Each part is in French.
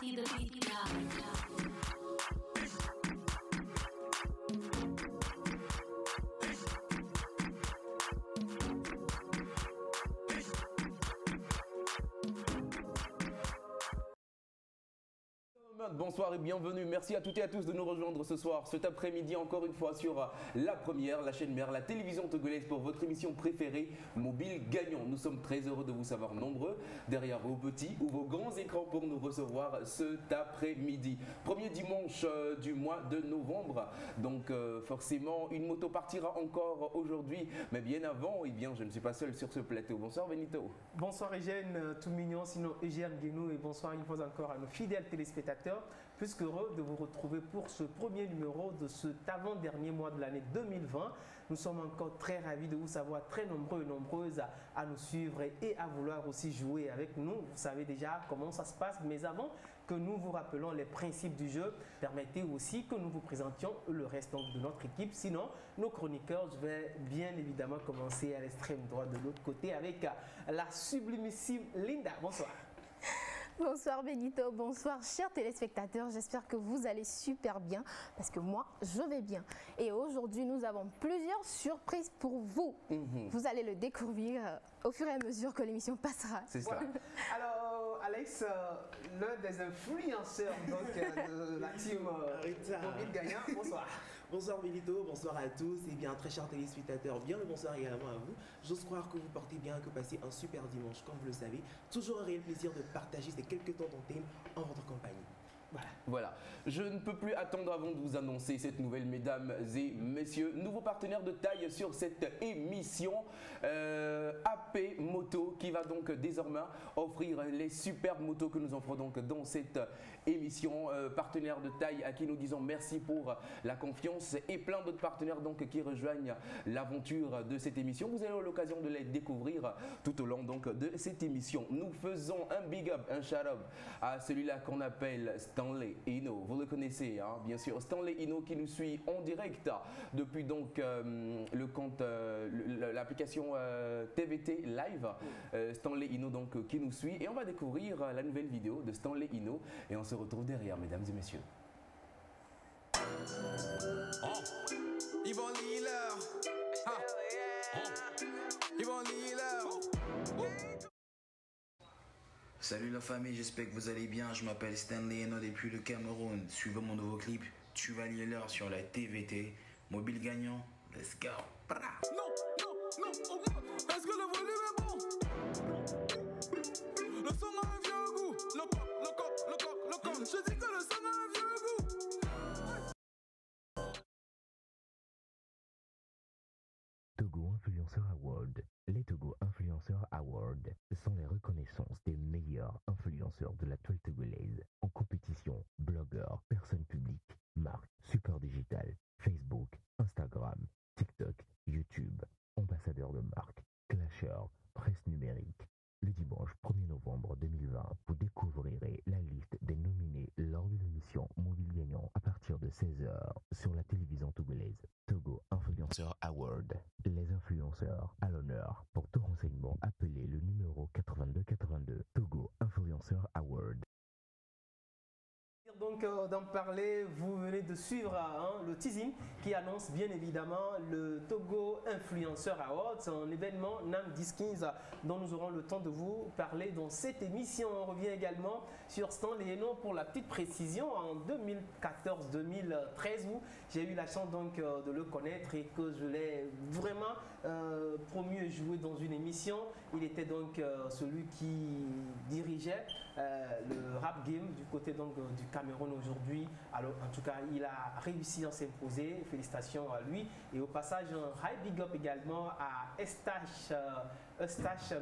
see the beat now. Bonsoir et bienvenue, merci à toutes et à tous de nous rejoindre ce soir, cet après-midi encore une fois sur la première, la chaîne mère, la télévision togolaise pour votre émission préférée, Mobile Gagnant. Nous sommes très heureux de vous savoir nombreux derrière vos petits ou vos grands écrans pour nous recevoir cet après-midi. Premier dimanche du mois de novembre, donc forcément une moto partira encore aujourd'hui, mais bien avant, eh bien, je ne suis pas seul sur ce plateau. Bonsoir Benito. Bonsoir Eugène, tout mignon, sinon Eugène Guénou, et bonsoir une fois encore à nos fidèles téléspectateurs. Plus qu'heureux de vous retrouver pour ce premier numéro de cet avant-dernier mois de l'année 2020. Nous sommes encore très ravis de vous savoir très nombreux et nombreuses à nous suivre et à vouloir aussi jouer avec nous. Vous savez déjà comment ça se passe, mais avant que nous vous rappelons les principes du jeu, permettez aussi que nous vous présentions le reste de notre équipe. Sinon, nos chroniqueurs, je vais bien évidemment commencer à l'extrême droit de l'autre côté avec la sublimissime Linda. Bonsoir. Bonsoir Benito, bonsoir chers téléspectateurs, j'espère que vous allez super bien parce que moi je vais bien. Et aujourd'hui nous avons plusieurs surprises pour vous. Vous allez le découvrir au fur et à mesure que l'émission passera. C'est ça. Alors Alex, l'un des influenceurs donc, de la team Mobile Gagnant, bonsoir. Bonsoir Benito, bonsoir à tous et bien très chers téléspectateurs, bien le bonsoir également à vous. J'ose croire que vous portez bien, que passez un super dimanche comme vous le savez. Toujours un réel plaisir de partager ces quelques temps d'antenne en votre compagnie. Voilà, je ne peux plus attendre avant de vous annoncer cette nouvelle, mesdames et messieurs, nouveau partenaire de taille sur cette émission, AP Moto, qui va donc désormais offrir les superbes motos que nous offrons donc dans cette émission. Partenaire de taille à qui nous disons merci pour la confiance et plein d'autres partenaires donc qui rejoignent l'aventure de cette émission. Vous avez l'occasion de les découvrir tout au long donc de cette émission. Nous faisons un big up, un shout out à celui-là qu'on appelle Stanley Ino, vous le connaissez hein, bien sûr, Stanley Ino qui nous suit en direct depuis donc le compte, l'application TVT Live, Stanley Ino donc qui nous suit et on va découvrir la nouvelle vidéo de Stanley Ino et on se retrouve derrière mesdames et messieurs. Yvon Liller, Yvon Liller. Salut la famille, j'espère que vous allez bien. Je m'appelle Stanley Eno depuis le Cameroun. Suivez mon nouveau clip, Tu vas lier l'heure sur la TVT. Mobile Gagnant, let's go. Non, non, non, augmente. Est-ce que le volume est bon? Le son a un vieux goût. Le coq. Je dis que le son a un vieux goût. Togo Influencer Award. Les Togo Influencer Awards sont les reconnaissances des meilleurs influenceurs de la toile togolaise en compétition, blogueurs, personnes publiques, marques, support digital, Facebook, Instagram, TikTok, YouTube, ambassadeurs de marque, clasheurs, presse numérique. Le dimanche 1er novembre 2020, vous découvrirez la liste des nominés lors de l'émission Mobile Gagnant à partir de 16h sur la télévision togolaise. Togo Influencer Award. Les influenceurs à l'honneur. Pour tout renseignement, appelez le numéro 8282. Togo Influencer Award. Donc d'en parler, vous venez de suivre le teasing qui annonce bien évidemment le Togo Influencer Award, un événement NAM 10-15 dont nous aurons le temps de vous parler dans cette émission. On revient également sur Stanley Eno pour la petite précision en 2014-2013 où j'ai eu la chance donc de le connaître et que je l'ai vraiment promu et joué dans une émission. Il était donc celui qui dirigeait le rap game du côté donc du Cameroun aujourd'hui. Alors en tout cas il a réussi à s'imposer, félicitations à lui et au passage un high big up également à Eustache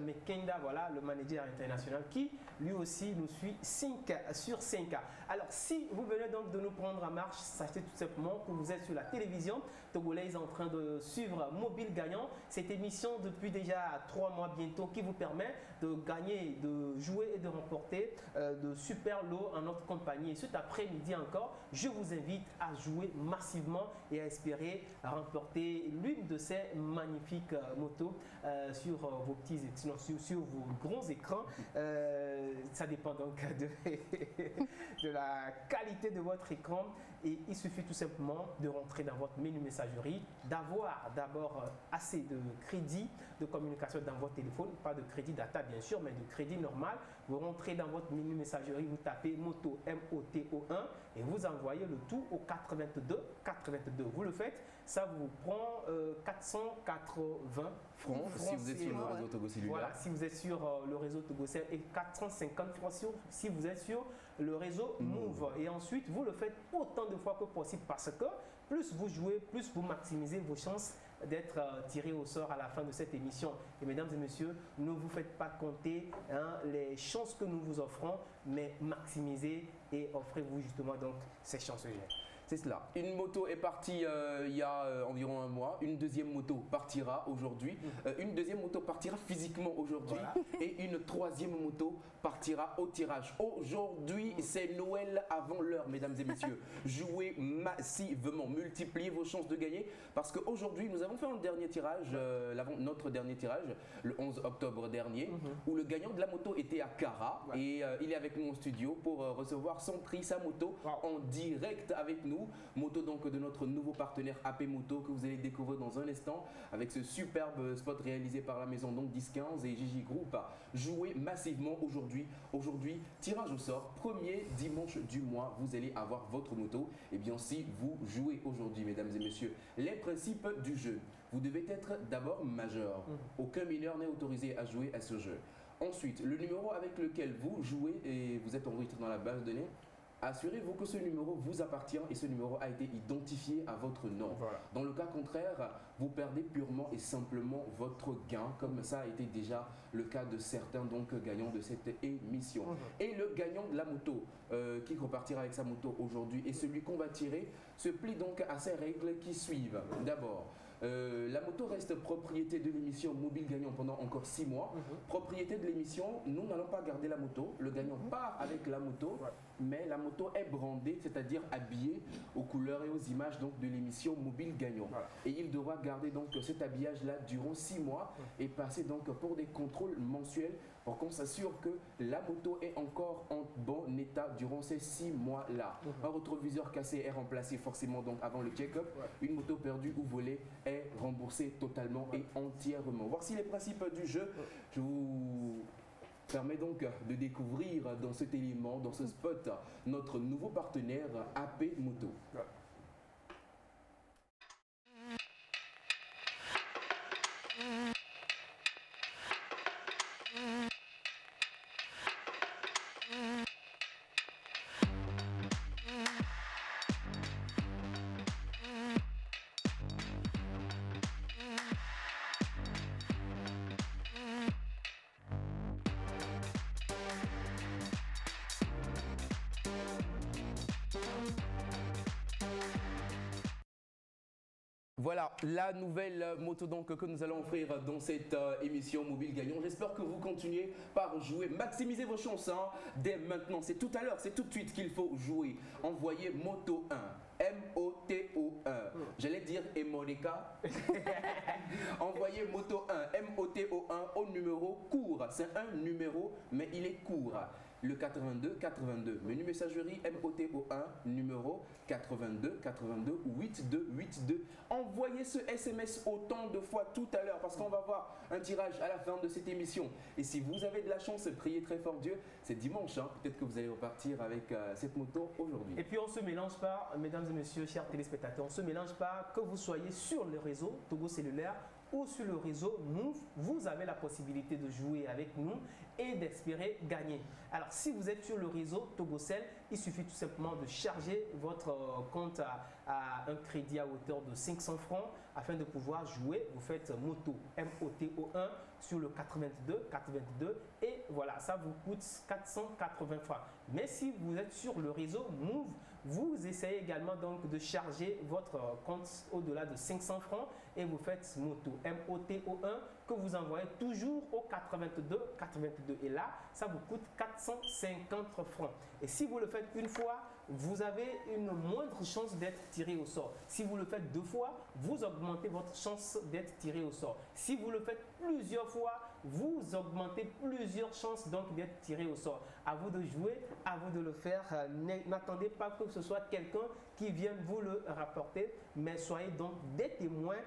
Mekenda, voilà le manager international qui lui aussi nous suit 5 sur 5. Alors si vous venez donc de nous prendre en marche, sachez tout simplement que vous êtes sur la télévision togolaise en train de suivre Mobile Gagnant, cette émission depuis déjà 3 mois bientôt qui vous permet de gagner, de jouer et de remporter de super lots en notre compagnie. Et cet après-midi encore, je vous invite à jouer massivement et à espérer remporter l'une de ces magnifiques motos sur vos petits, sinon sur vos grands écrans. Ça dépend donc de la qualité de votre écran. Et il suffit tout simplement de rentrer dans votre menu messagerie, d'avoir d'abord assez de crédit de communication dans votre téléphone, pas de crédit data bien sûr, mais de crédit normal. Vous rentrez dans votre menu messagerie, vous tapez Moto MOTO1 et vous envoyez le tout au 82 82. Vous le faites, ça vous prend 480 francs si vous êtes sur le réseau Togo Cellulaire. Voilà, si vous êtes sur le réseau Togo Cellulaire, et 450 francs si vous êtes sur le réseau Move. Et ensuite, vous le faites autant de fois que possible parce que plus vous jouez, plus vous maximisez vos chances d'être tiré au sort à la fin de cette émission. Et mesdames et messieurs, ne vous faites pas compter les chances que nous vous offrons, mais maximisez et offrez-vous justement donc ces chances. C'est cela. Une moto est partie il y a environ un mois. Une deuxième moto partira aujourd'hui. Une deuxième moto partira physiquement aujourd'hui. Voilà. Et une troisième moto partira au tirage. Aujourd'hui, c'est Noël avant l'heure, mesdames et messieurs. Jouez massivement, multipliez vos chances de gagner. Parce qu'aujourd'hui, nous avons fait un dernier tirage, notre dernier tirage, le 11 octobre dernier, où le gagnant de la moto était à Cara. Ouais. Et il est avec nous au studio pour recevoir son prix, sa moto, en direct avec nous. Moto donc de notre nouveau partenaire AP Moto que vous allez découvrir dans un instant avec ce superbe spot réalisé par la maison donc 10-15 et Gigi Group. Jouez massivement aujourd'hui. Aujourd'hui, tirage au sort, premier dimanche du mois, vous allez avoir votre moto. Et bien si vous jouez aujourd'hui, mesdames et messieurs, les principes du jeu. Vous devez être d'abord majeur. Aucun mineur n'est autorisé à jouer à ce jeu. Ensuite, le numéro avec lequel vous jouez et vous êtes enregistré dans la base de données, assurez-vous que ce numéro vous appartient et ce numéro a été identifié à votre nom. Voilà. Dans le cas contraire, vous perdez purement et simplement votre gain, comme ça a été déjà le cas de certains donc gagnants de cette émission. Et le gagnant de la moto qui repartira avec sa moto aujourd'hui et celui qu'on va tirer se plie donc à ces règles qui suivent. D'abord, la moto reste propriété de l'émission Mobile Gagnant pendant encore 6 mois. Propriété de l'émission, nous n'allons pas garder la moto. Le gagnant part avec la moto, mais la moto est brandée, c'est-à-dire habillée aux couleurs et aux images donc, de l'émission Mobile Gagnant. Voilà. Et il devra garder donc cet habillage-là durant 6 mois et passer donc pour des contrôles mensuels pour qu'on s'assure que la moto est encore en bon état durant ces 6 mois-là. Un rétroviseur cassé est remplacé forcément donc avant le check-up. Une moto perdue ou volée est remboursée totalement et entièrement. Voici les principes du jeu. Je vous permets donc de découvrir dans cet élément, dans ce spot, notre nouveau partenaire AP Moto. Voilà la nouvelle moto donc que nous allons offrir dans cette émission Mobile Gagnant. J'espère que vous continuez par jouer. Maximisez vos chances dès maintenant. C'est tout à l'heure, c'est tout de suite qu'il faut jouer. Envoyez Moto 1. M-O-T-O-1. J'allais dire Emonica. Envoyez Moto 1, M-O-T-O-1 au numéro court. C'est un numéro, mais il est court. Le 82 82. Menu messagerie MOTO1 numéro 82 82 82 82. Envoyez ce SMS autant de fois tout à l'heure parce qu'on va voir un tirage à la fin de cette émission. Et si vous avez de la chance, priez très fort Dieu. C'est dimanche, peut-être que vous allez repartir avec cette moto aujourd'hui. Et puis on ne se mélange pas, mesdames et messieurs, chers téléspectateurs, on ne se mélange pas que vous soyez sur le réseau Togo Cellulaire ou sur le réseau Move, vous avez la possibilité de jouer avec nous et d'espérer gagner. Alors, si vous êtes sur le réseau TogoCell, il suffit tout simplement de charger votre compte à un crédit à hauteur de 500 francs afin de pouvoir jouer. Vous faites Moto, M-O-T-O-1 sur le 82 82 et voilà, ça vous coûte 480 francs. Mais si vous êtes sur le réseau Move, vous essayez également donc de charger votre compte au-delà de 500 francs et vous faites Moto, M-O-T-O-1 que vous envoyez toujours au 82 82 et là, ça vous coûte 450 francs. Et si vous le faites une fois, vous avez une moindre chance d'être tiré au sort. Si vous le faites 2 fois, vous augmentez votre chance d'être tiré au sort. Si vous le faites plusieurs fois, vous augmentez plusieurs chances donc d'être tiré au sort. À vous de jouer, à vous de le faire. N'attendez pas que ce soit quelqu'un qui vienne vous le rapporter, mais soyez donc des témoins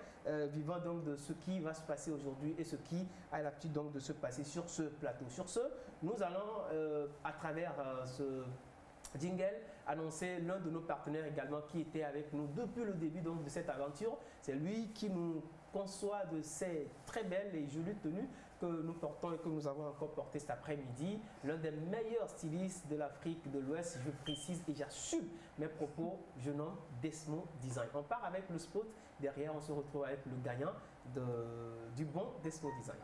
vivants donc de ce qui va se passer aujourd'hui et ce qui a l'habitude donc de se passer sur ce plateau. Sur ce, nous allons à travers ce jingle annoncer l'un de nos partenaires également qui était avec nous depuis le début donc de cette aventure. C'est lui qui nous conçoit de ces très belles et jolies tenues que nous portons et que nous avons encore portées cet après-midi. L'un des meilleurs stylistes de l'Afrique de l'Ouest, je précise et j'assume mes propos, je nomme Desmo Design. On part avec le spot, derrière on se retrouve avec le gagnant du bon Desmo Design.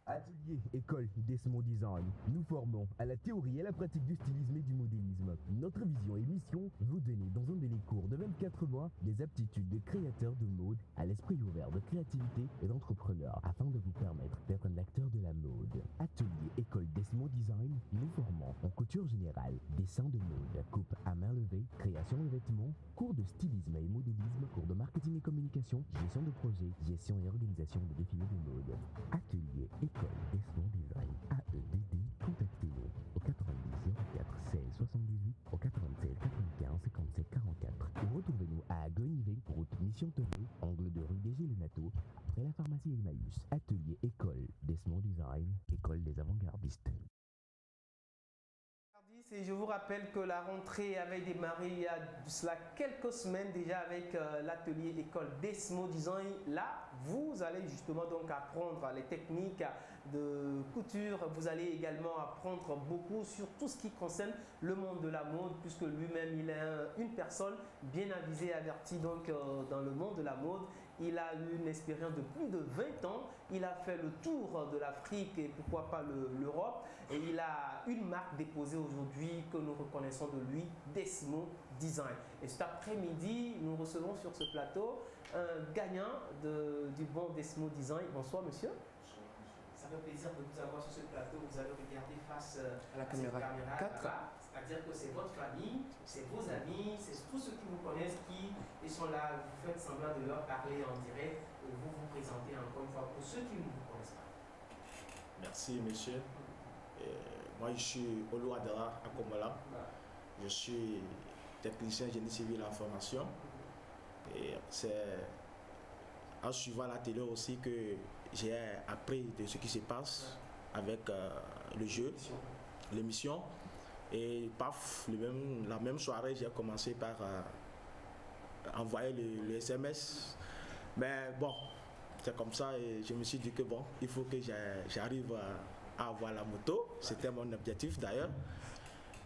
Atelier, école Desmo Design. Nous formons à la théorie et à la pratique du stylisme et du modélisme. Notre vision et mission, vous donner dans un délai court de 24 mois des aptitudes de créateur de mode à l'esprit ouvert de créativité et d'entrepreneur afin de vous permettre d'être un acteur de la mode. Atelier, école Desmo Design, nous formons en couture générale, dessin de mode, coupe à main levée, création de vêtements, cours de stylisme et modélisme, cours de marketing et communication, gestion de projet, gestion et organisation de défilés de mode. Atelier, école Desmo Design, AEDD, contactez-nous au 90 04 16 78, au 96 95 57 44 ou retrouvez-nous à Gonivé, route Mission Tenue, angle de rue des Gilles-Nato, après la pharmacie Emmaüs. Atelier, école Desmo Design, école des avant-gardistes. Et je vous rappelle que la rentrée avait démarré il y a de cela quelques semaines déjà avec l'atelier école Desmo Design. Là, vous allez justement donc apprendre les techniques de couture. Vous allez également apprendre beaucoup sur tout ce qui concerne le monde de la mode, puisque lui-même il est une personne bien avisée et avertie donc dans le monde de la mode. Il a eu une expérience de plus de 20 ans. Il a fait le tour de l'Afrique et pourquoi pas l'Europe. Et il a une marque déposée aujourd'hui que nous reconnaissons de lui, Desmo Design. Et cet après-midi, nous recevons sur ce plateau un gagnant du bon Desmo Design. Bonsoir monsieur. Ça fait plaisir de vous avoir sur ce plateau. Vous allez regarder face à la caméra 4. C'est-à-dire que c'est votre famille, c'est vos amis, c'est tous ceux qui vous connaissent qui sont là. Vous faites semblant de leur parler en direct et vous vous présentez encore une fois pour ceux qui ne vous connaissent pas. Merci monsieur. Moi je suis Olu Adara Akomola. Je suis technicien génie civil en formation. Et c'est en suivant l'atelier aussi que j'ai appris de ce qui se passe avec le jeu, l'émission. Et paf, la même soirée, j'ai commencé par envoyer le SMS. Mais bon, c'est comme ça et je me suis dit que bon, il faut que j'arrive à avoir la moto. C'était mon objectif d'ailleurs.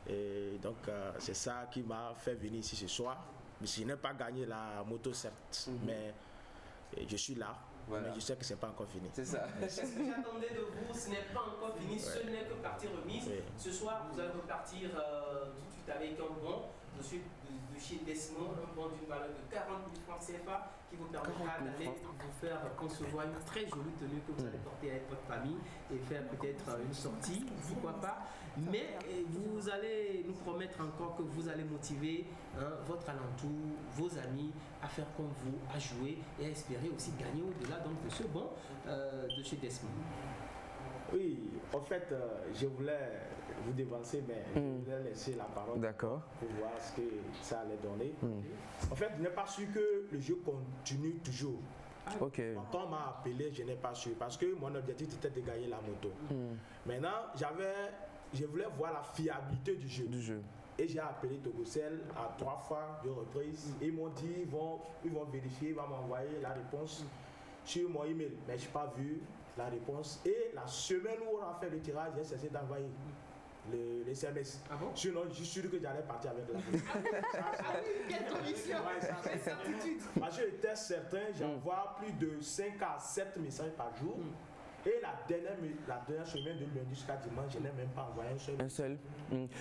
Et donc, c'est ça qui m'a fait venir ici ce soir. Mais je n'ai pas gagné la moto, certes, mais je suis là. Voilà. Mais je sais que ce n'est pas encore fini. C'est ça. Ce que j'attendais de vous, ce n'est pas encore fini, ce n'est que partie remise. Oui. Ce soir, vous allez repartir tout de suite avec un bon de chez Desmo, un bon d'une valeur de 40 000 francs CFA qui vous permettra d'aller vous faire concevoir une très jolie tenue que vous allez porter avec votre famille et faire peut-être une sortie, pourquoi pas. Mais vous allez nous promettre encore que vous allez motiver votre alentour, vos amis à faire comme vous, à jouer et à espérer aussi gagner au-delà donc de ce bon de chez Desmo. Oui, en fait, je voulais vous devancer, mais je voulais laisser la parole pour voir ce que ça allait donner. En fait, je n'ai pas su que le jeu continue toujours. Okay. Quand on m'a appelé, je n'ai pas su parce que mon objectif était de gagner la moto. Maintenant, je voulais voir la fiabilité du jeu. Et j'ai appelé Togocel à 3 fois de reprise. Ils m'ont dit ils vont vérifier, ils vont m'envoyer la réponse sur mon email. Mais je n'ai pas vu la réponse. Et la semaine où on a fait le tirage, j'ai cessé d'envoyer le SMS. Ah bon? Sinon, je suis sûr que j'allais partir avec la quelle condition! Quelle certitude! Parce que j'étais certain, j'envoie plus de 5 à 7 messages par jour. Et la dernière semaine de lundi jusqu'à dimanche, je n'ai même pas envoyé un seul.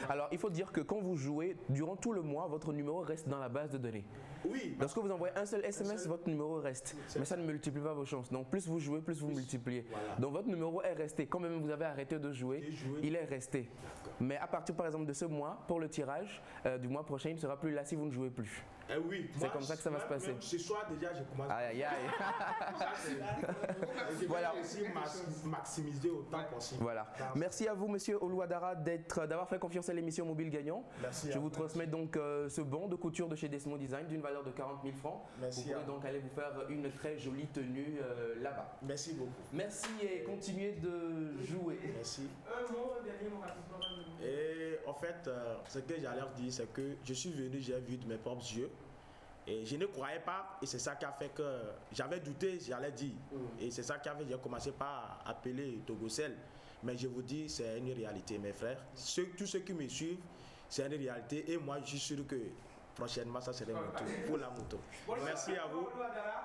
Alors, il faut dire que quand vous jouez, durant tout le mois, votre numéro reste dans la base de données. Oui. Lorsque vous envoyez un seul SMS, seul. votre numéro reste. C'est Mais ça ne multiplie pas vos chances. Donc plus vous jouez, plus vous multipliez. Voilà. Donc votre numéro est resté. Quand même vous avez arrêté de jouer, il est resté. Mais à partir par exemple de ce mois, pour le tirage du mois prochain, il ne sera plus là si vous ne jouez plus. Eh oui. C'est comme ça que ça va se passer. Même ce soir déjà, je commence. Aïe aïe aïe. Je vais Voilà. aussi maximiser autant possible. Voilà. Merci à vous, monsieur Oluwadara, d'avoir fait confiance à l'émission Mobile Gagnant. Merci. Je vous transmets donc ce bon de couture de chez Desmond Design d'une valeur de 40 000 francs. Merci vous pouvez donc aller vous faire une très jolie tenue là-bas. Merci beaucoup. Merci et continuez de jouer. Merci. Un mot, un dernier mot rapidement. Et en fait, ce que j'allais dire, c'est que je suis venu, j'ai vu de mes propres yeux. Et je ne croyais pas, et c'est ça qui a fait que j'avais douté, j'allais dire. Et c'est ça qui a fait que j'ai commencé par appeler Togocel. Mais je vous dis, c'est une réalité, mes frères. Tous ceux qui me suivent, c'est une réalité. Et moi, je suis sûr que prochainement, ça serait mon tour pour la moto. Merci à vous.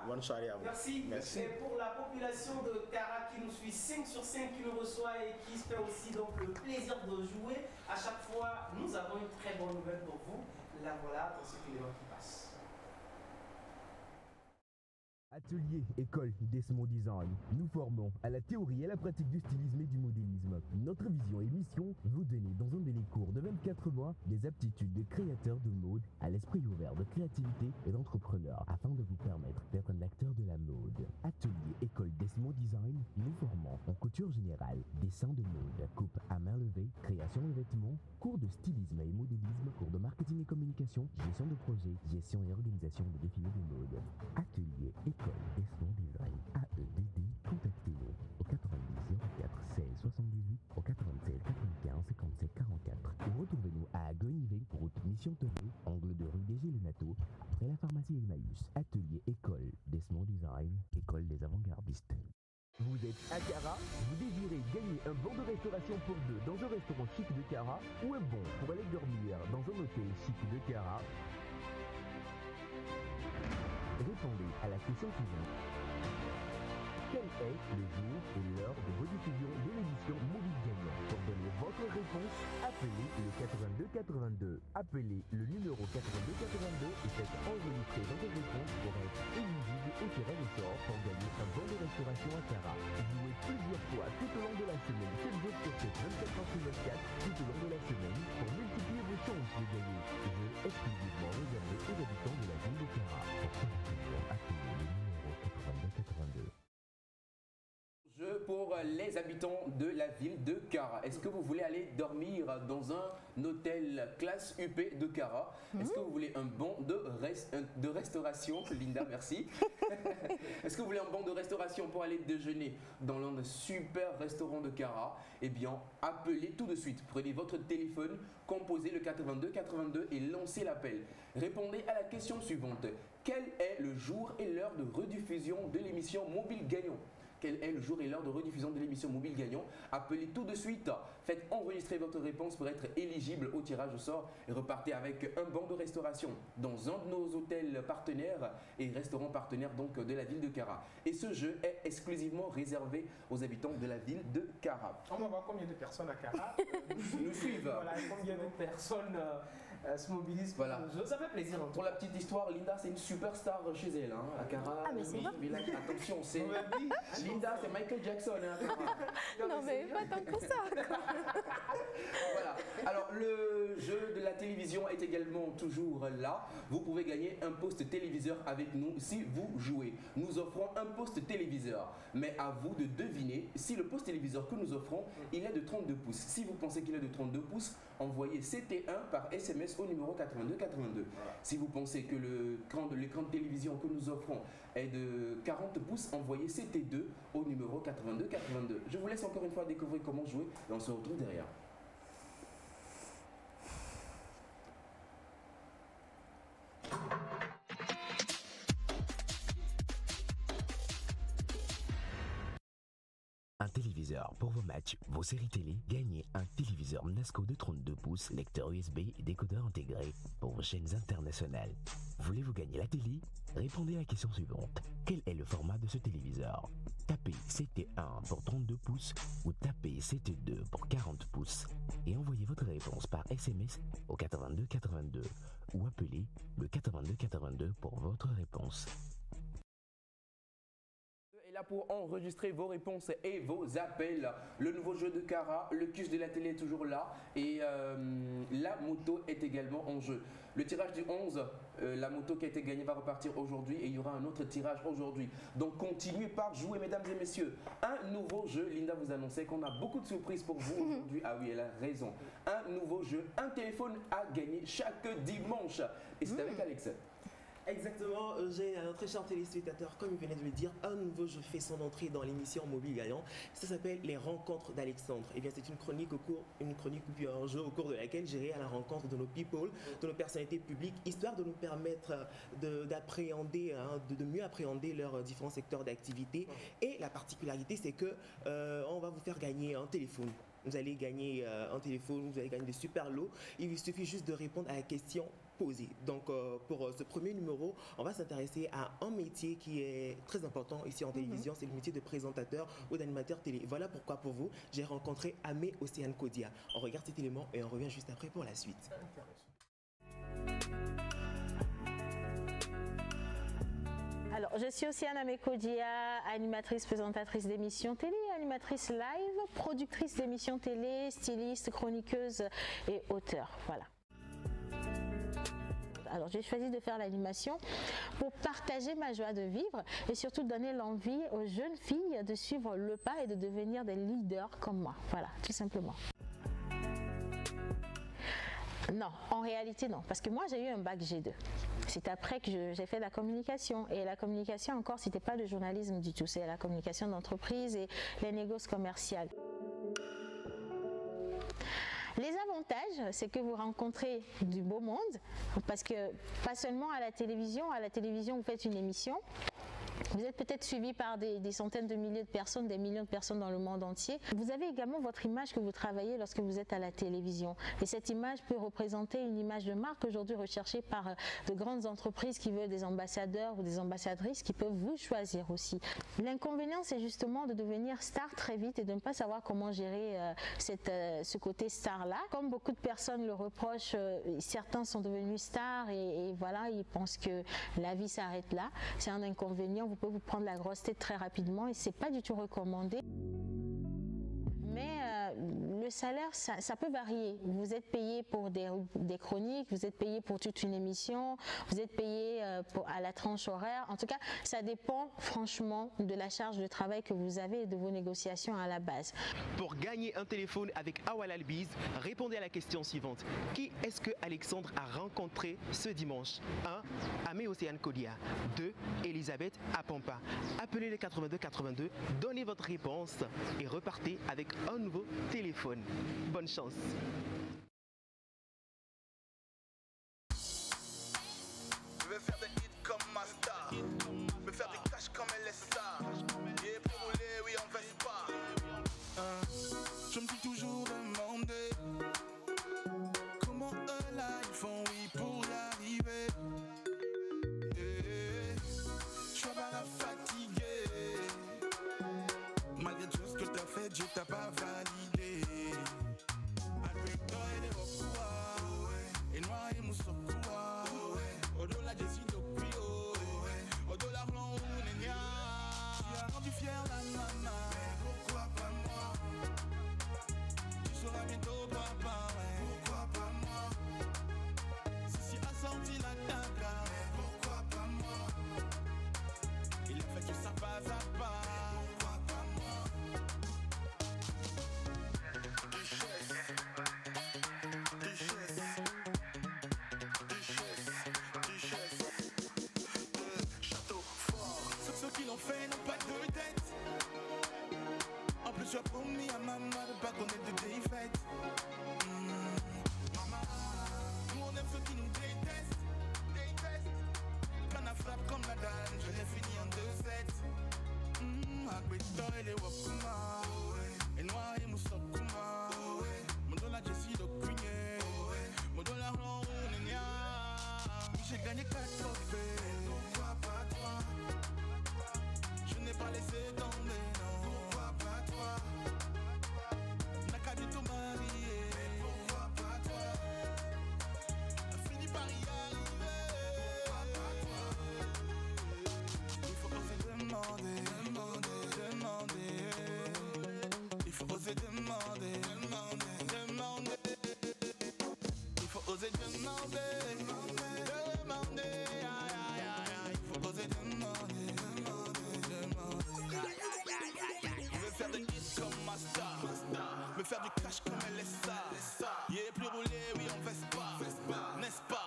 Bonne soirée à vous. Merci. Et pour la population de Kara qui nous suit 5 sur 5, qui nous reçoit et qui se fait aussi donc le plaisir de jouer, à chaque fois, nous avons une très bonne nouvelle pour vous. La voilà pour cet élément qui passe. Atelier École Desmond Design. Nous formons à la théorie et à la pratique du stylisme et du modélisme. Notre vision et mission, vous donner dans un délai court de 24 mois des aptitudes de créateur de mode à l'esprit ouvert de créativité et d'entrepreneur afin de vous permettre d'être un acteur de la mode. Atelier École Desmond Design, nous formons en couture générale, dessin de mode, coupe à main levée, création de vêtements, cours de stylisme et modélisme, cours de marketing et communication, gestion de projet, gestion et organisation de défilés de mode. Atelier École Desmond Design, AEDD, contactez-nous au 90 04 16 78, au 96 95 57 44 ou retrouvez-nous à Gognivec, route Mission Tevé, angle de rue des Gélénato, après la pharmacie Emmaüs. Atelier École Desmond Design, école des avant-gardistes. Vous êtes à Kara, vous désirez gagner un bon de restauration pour deux dans un restaurant chic de Kara ou un bon pour aller dormir dans un hôtel chic de Kara? Répondez à la question suivante. Quel est le jour et l'heure de rediffusion de l'émission Mobile Gagnant? Pour donner votre réponse, appelez le 8282. Appelez le numéro 8282 et faites enregistrer votre réponse pour être éligible au tirage au sort pour gagner un bon de restauration à Kara. Jouez plusieurs fois tout au long de la semaine, 7 jours sur 7, 24 heures sur 24, tout au long de la semaine, pour multiplier vos chances de gagner. Jeu exclusivement réservé aux habitants de la ville de Kara. Pour plus d'informations, appelez le numéro 8282. Jeu pour les habitants de la ville de Kara. Est-ce que vous voulez aller dormir dans un hôtel classe UP de Kara? Est-ce que vous voulez un bon de restauration? Linda, merci. Est-ce que vous voulez un bon de restauration pour aller déjeuner dans l'un des super restaurants de Kara? Eh bien, appelez tout de suite. Prenez votre téléphone, composez le 8282 et lancez l'appel. Répondez à la question suivante. Quel est le jour et l'heure de rediffusion de l'émission Mobile Gagnant? Quel est le jour et l'heure de rediffusion de l'émission Mobile Gagnant? Appelez tout de suite, faites enregistrer votre réponse pour être éligible au tirage au sort et repartez avec un banc de restauration dans un de nos hôtels partenaires et restaurants partenaires donc de la ville de Kara. Et ce jeu est exclusivement réservé aux habitants de la ville de Kara. On va voir combien de personnes à Kara nous suivent. Voilà, combien de personnes se mobilisent pour le jeu. Ça fait plaisir. Pour la petite histoire, Linda c'est une superstar chez elle hein, à Kara. Ah mais c'est vrai. Attention, c'est Linda, c'est Michael Jackson hein, à Kara. Non mais pas tant que ça. Voilà. Alors le jeu de la télévision est également toujours là. Vous pouvez gagner un poste téléviseur avec nous si vous jouez. Nous offrons un poste téléviseur, mais à vous de deviner si le poste téléviseur que nous offrons, il est de 32 pouces. Si vous pensez qu'il est de 32 pouces, envoyez CT1 par SMS au numéro 8282. Si vous pensez que l'écran de télévision que nous offrons est de 40 pouces, envoyez CT2 au numéro 8282. Je vous laisse encore une fois découvrir comment jouer et on se retrouve derrière. Un téléviseur téléviseur pour vos matchs, vos séries télé, gagnez un téléviseur Nasco de 32 pouces, lecteur USB et décodeur intégré pour vos chaînes internationales. Voulez-vous gagner la télé? Répondez à la question suivante. Quel est le format de ce téléviseur? Tapez CT1 pour 32 pouces ou tapez CT2 pour 40 pouces et envoyez votre réponse par SMS au 82 82 ou appelez le 82 82 pour votre réponse. Et là pour enregistrer vos réponses et vos appels, le nouveau jeu de Cara, le quiz de la télé est toujours là et la moto est également en jeu. Le tirage du 11, la moto qui a été gagnée va repartir aujourd'hui et il y aura un autre tirage aujourd'hui. Donc continuez par jouer mesdames et messieurs. Un nouveau jeu, Linda vous annonçait qu'on a beaucoup de surprises pour vous aujourd'hui. Ah oui, elle a raison. Un nouveau jeu, un téléphone à gagner chaque dimanche. Et c'est avec Alex. Exactement, j'ai un très cher téléspectateur, comme il venait de le dire, un nouveau jeu fait son entrée dans l'émission Mobile Gagnant. Ça s'appelle Les Rencontres d'Alexandre. Et bien c'est une chronique ou puis un jeu au cours de laquelle j'irai à la rencontre de nos people, de nos personnalités publiques, histoire de nous permettre d'appréhender, de mieux appréhender leurs différents secteurs d'activité. Et la particularité, c'est que on va vous faire gagner un téléphone. Vous allez gagner un téléphone, vous allez gagner des super lots. Il vous suffit juste de répondre à la question posée. Donc pour ce premier numéro, on va s'intéresser à un métier qui est très important ici en télévision, c'est le métier de présentateur ou d'animateur télé. Voilà pourquoi pour vous, j'ai rencontré Amé Océane Kodia. On regarde cet élément et on revient juste après pour la suite. Alors, je suis Océane Amekodia, animatrice, présentatrice d'émissions télé, animatrice live, productrice d'émissions télé, styliste, chroniqueuse et auteur. Voilà. Alors, j'ai choisi de faire l'animation pour partager ma joie de vivre et surtout donner l'envie aux jeunes filles de suivre le pas et de devenir des leaders comme moi. Voilà, tout simplement. Non, en réalité non, parce que moi j'ai eu un bac G2. C'est après que j'ai fait la communication et la communication encore c'était pas le journalisme du tout, c'est la communication d'entreprise et les négoces commerciales. Les avantages, c'est que vous rencontrez du beau monde, parce que pas seulement à la télévision vous faites une émission. Vous êtes peut-être suivi par des centaines de milliers de personnes, des millions de personnes dans le monde entier. Vous avez également votre image que vous travaillez lorsque vous êtes à la télévision. Et cette image peut représenter une image de marque aujourd'hui recherchée par de grandes entreprises qui veulent des ambassadeurs ou des ambassadrices qui peuvent vous choisir aussi. L'inconvénient, c'est justement de devenir star très vite et de ne pas savoir comment gérer ce côté star-là. Comme beaucoup de personnes le reprochent, certains sont devenus stars et voilà, ils pensent que la vie s'arrête là. C'est un inconvénient. Vous pouvez vous prendre la grosse tête très rapidement et c'est pas du tout recommandé. Mais le salaire, ça peut varier. Vous êtes payé pour des chroniques, vous êtes payé pour toute une émission, vous êtes payé à la tranche horaire. En tout cas, ça dépend franchement de la charge de travail que vous avez et de vos négociations à la base. Pour gagner un téléphone avec Awal Albiz, répondez à la question suivante. Qui est-ce que Alexandre a rencontré ce dimanche? 1. Amé Océane Kodia. 2. Elisabeth Apampa. Appelez le 82 82, donnez votre réponse et repartez avec un nouveau téléphone. Bonne chance. Je vais faire des hits comme ma star. Je vais faire des cash comme elle est star. Et pour rouler, oui, on veste pas. Je me suis toujours demandé comment eux là ils font, oui, pour y arriver. Je suis pas la fatiguée. Malgré tout ce que t'as fait, Dieu t'a pas validé. gagné 4 trophées. Pourquoi pas toi? Je n'ai pas laissé tomber, non. Pourquoi pas toi? N'a qu'à du tout marier. Mais pourquoi pas toi? A fini par y arriver. Pourquoi pas toi? Il faut oser demander, demander, demander. Il faut oser demander, demander, demander. Il faut oser demander, demander, aïe, aïe, aïe, aïe. Il faut oser demander, demander, demander. Aïe, aïe, aïe, aïe, aïe. Je veux faire des hits comme ma star, me faire du cash comme elle est ça. Yeah, plus roulé, oui, on veste pas, n'est-ce pas?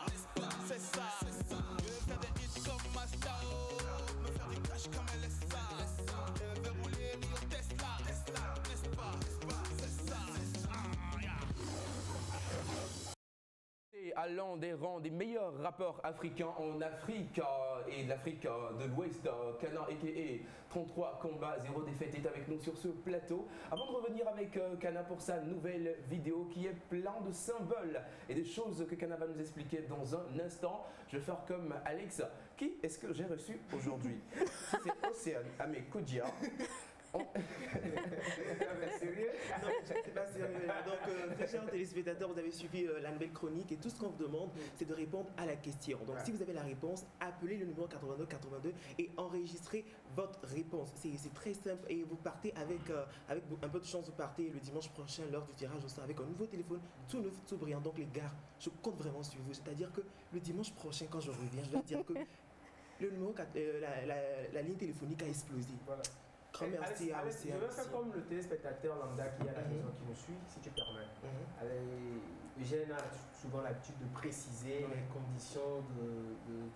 C'est ça. Je veux faire des hits comme ma star, me faire du cash comme elle est ça. Je veux rouler, oui, au Tesla, n'est-ce pas? C'est ça. Et allant des rangs des meilleurs rappeurs africains en Afrique et de l'Afrique de l'Ouest, Kana a.k.a. 33 combats, 0 défaite est avec nous sur ce plateau. Avant de revenir avec Kana pour sa nouvelle vidéo qui est plein de symboles et des choses que Kana va nous expliquer dans un instant, je vais faire comme Alex. Qui est-ce que j'ai reçu aujourd'hui? C'est Océane Amé Kodia. Sérieux? Non, c'est pas sérieux. Donc, très chers téléspectateurs, vous avez suivi la nouvelle chronique et tout ce qu'on vous demande, c'est de répondre à la question. Donc, si vous avez la réponse, appelez le numéro 8282 et enregistrez votre réponse. C'est très simple et vous partez avec un peu de chance, vous partez le dimanche prochain lors du tirage au sort avec un nouveau téléphone tout neuf, tout brillant. Donc, les gars, je compte vraiment sur vous. C'est-à-dire que le dimanche prochain, quand je reviens, je vais dire que le numéro, la ligne téléphonique a explosé. Voilà. Grand merci à Alex, je vais faire comme le téléspectateur lambda qui est à la maison qui nous suit, si tu permets. Eugène a souvent l'habitude de préciser les conditions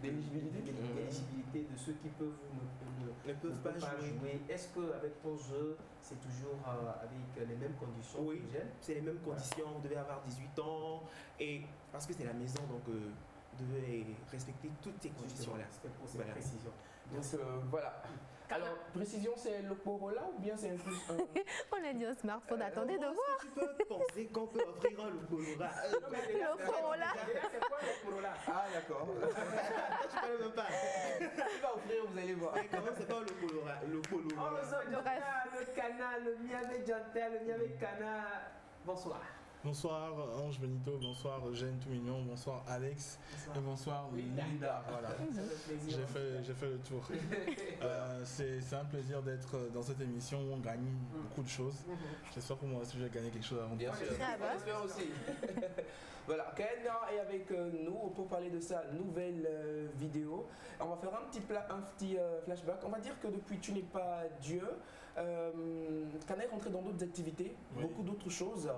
d'éligibilité de ceux qui peuvent ne peuvent pas jouer. Est-ce qu'avec ton jeu, c'est toujours avec les mêmes conditions? Oui, c'est les mêmes conditions. Vous devez avoir 18 ans et parce que c'est la maison, donc vous devez respecter toutes ces conditions-là. C'était pour cette précision. Donc voilà. Alors, précision, c'est le Corolla ou bien c'est un plus un... On a dit un smartphone, attendez de voir. Tu peux penser qu'on peut offrir un Corolla. Le Corolla. C'est quoi le Corolla? Ah, d'accord. Je ne connais même pas. Il va offrir, vous allez voir. Mais quand même, c'est pas le Corolla. Le Corolla. Le Kana, le Miami Jantel, le Miami Kana. Bonsoir. Bonsoir Ange Benito, bonsoir Eugène tout mignon, bonsoir Alex et bonsoir Linda. Voilà, j'ai fait le tour. C'est un plaisir d'être dans cette émission où on gagne beaucoup de choses. J'espère que moi aussi j'ai gagné quelque chose avant. Bien sûr, j'espère aussi. Voilà, Kana est avec nous pour parler de sa nouvelle vidéo. On va faire un petit flashback. On va dire que depuis Tu n'es pas Dieu, Kana est rentré dans d'autres activités, beaucoup d'autres choses.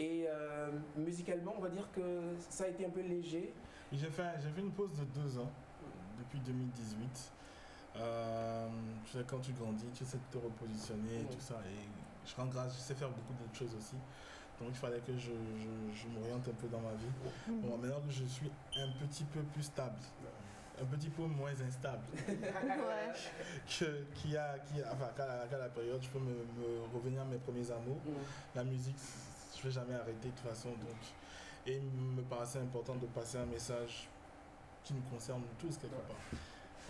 Et musicalement, on va dire que ça a été un peu léger. J'ai fait une pause de 2 ans, depuis 2018. Tu sais, quand tu grandis, tu sais te repositionner, tout ça. Et je rends grâce, je sais faire beaucoup d'autres choses aussi. Donc il fallait que je m'oriente un peu dans ma vie. Bon, maintenant que je suis un petit peu plus stable, un petit peu moins instable qu'à la période, je peux me revenir à mes premiers amours. La musique, je ne vais jamais arrêter de toute façon. Donc, et il me paraissait important de passer un message qui nous concerne tous quelque part.